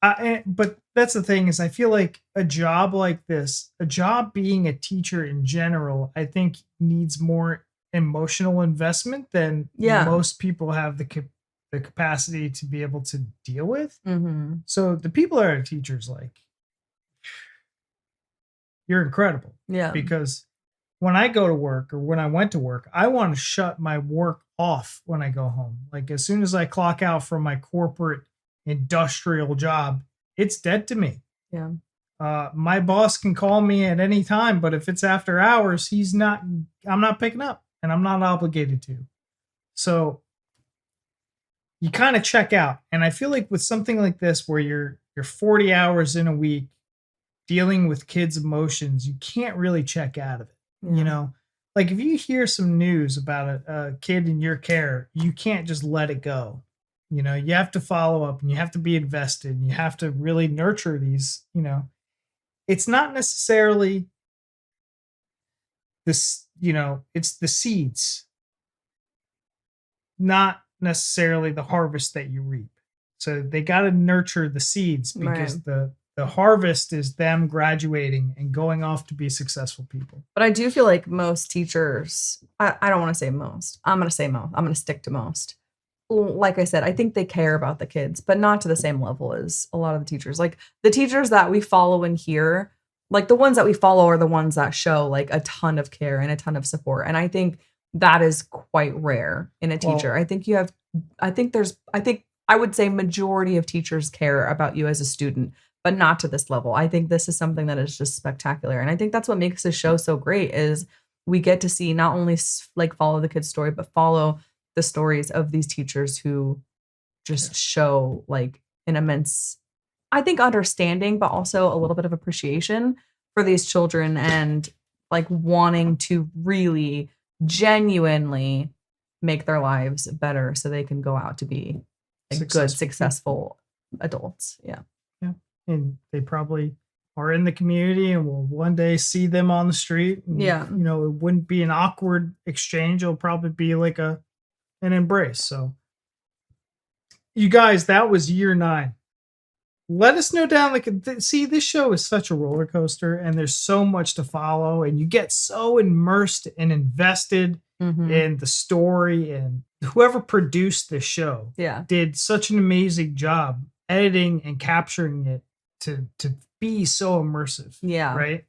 but that's the thing is, I feel like a job like this, a job being a teacher in general, I think needs more emotional investment than Yeah. most people have the capacity to be able to deal with. Mm-hmm. So the people that are teachers, like, you're incredible. Yeah. Because when I go to work or when I went to work, I want to shut my work off when I go home. Like as soon as I clock out from my corporate industrial job, it's dead to me. Yeah. My boss can call me at any time, but if it's after hours, I'm not picking up, and I'm not obligated to. So you kind of check out. And I feel like with something like this, where you're 40 hours in a week dealing with kids' emotions, you can't really check out of it. You know, like if you hear some news about a kid in your care, you can't just let it go. You know, you have to follow up, and you have to be invested, and you have to really nurture these, you know. It's not necessarily this, you know, it's the seeds, not necessarily the harvest that you reap. So they got to nurture the seeds, because the harvest is them graduating and going off to be successful people. But I do feel like most teachers, I don't want to say most. I'm going to say most. I'm going to stick to most. Like I said, I think they care about the kids, but not to the same level as a lot of the teachers. Like the teachers that we follow in here, like the ones that we follow are the ones that show like a ton of care and a ton of support. And I think that is quite rare in a teacher. I think I would say majority of teachers care about you as a student, but not to this level. I think this is something that is just spectacular. And I think that's what makes this show so great is we get to see not only like follow the kid's story, but follow the stories of these teachers who just show like an immense, I think, understanding, but also a little bit of appreciation for these children and like wanting to really genuinely make their lives better so they can go out to be like good, successful adults. Yeah. Yeah. And they probably are in the community and will one day see them on the street. And, Yeah. you know, it wouldn't be an awkward exchange. It'll probably be like an embrace. So you guys, that was year 9. Let us know down. Like, see, this show is such a roller coaster, and there's so much to follow, and you get so immersed and invested in the story. And whoever produced this show, did such an amazing job editing and capturing it to be so immersive. Yeah, right.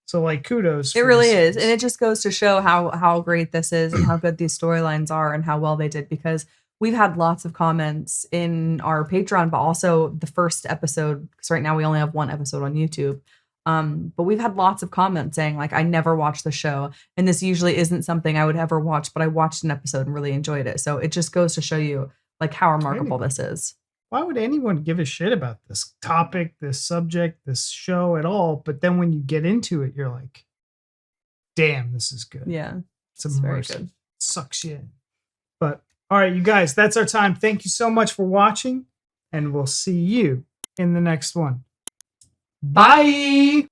So, like, kudos. It really is, and it just goes to show how great this is and how good these storylines are and how well they did, because we've had lots of comments in our Patreon, but also the first episode, because right now we only have one episode on YouTube. But we've had lots of comments saying, like, I never watched the show, and this usually isn't something I would ever watch, but I watched an episode and really enjoyed it. So it just goes to show you, like, how remarkable this is. Why would anyone give a shit about this topic, this subject, this show at all? But then when you get into it, you're like, damn, this is good. Yeah. It's very good. Sucks you in. But all right, you guys, that's our time. Thank you so much for watching, and we'll see you in the next one. Bye.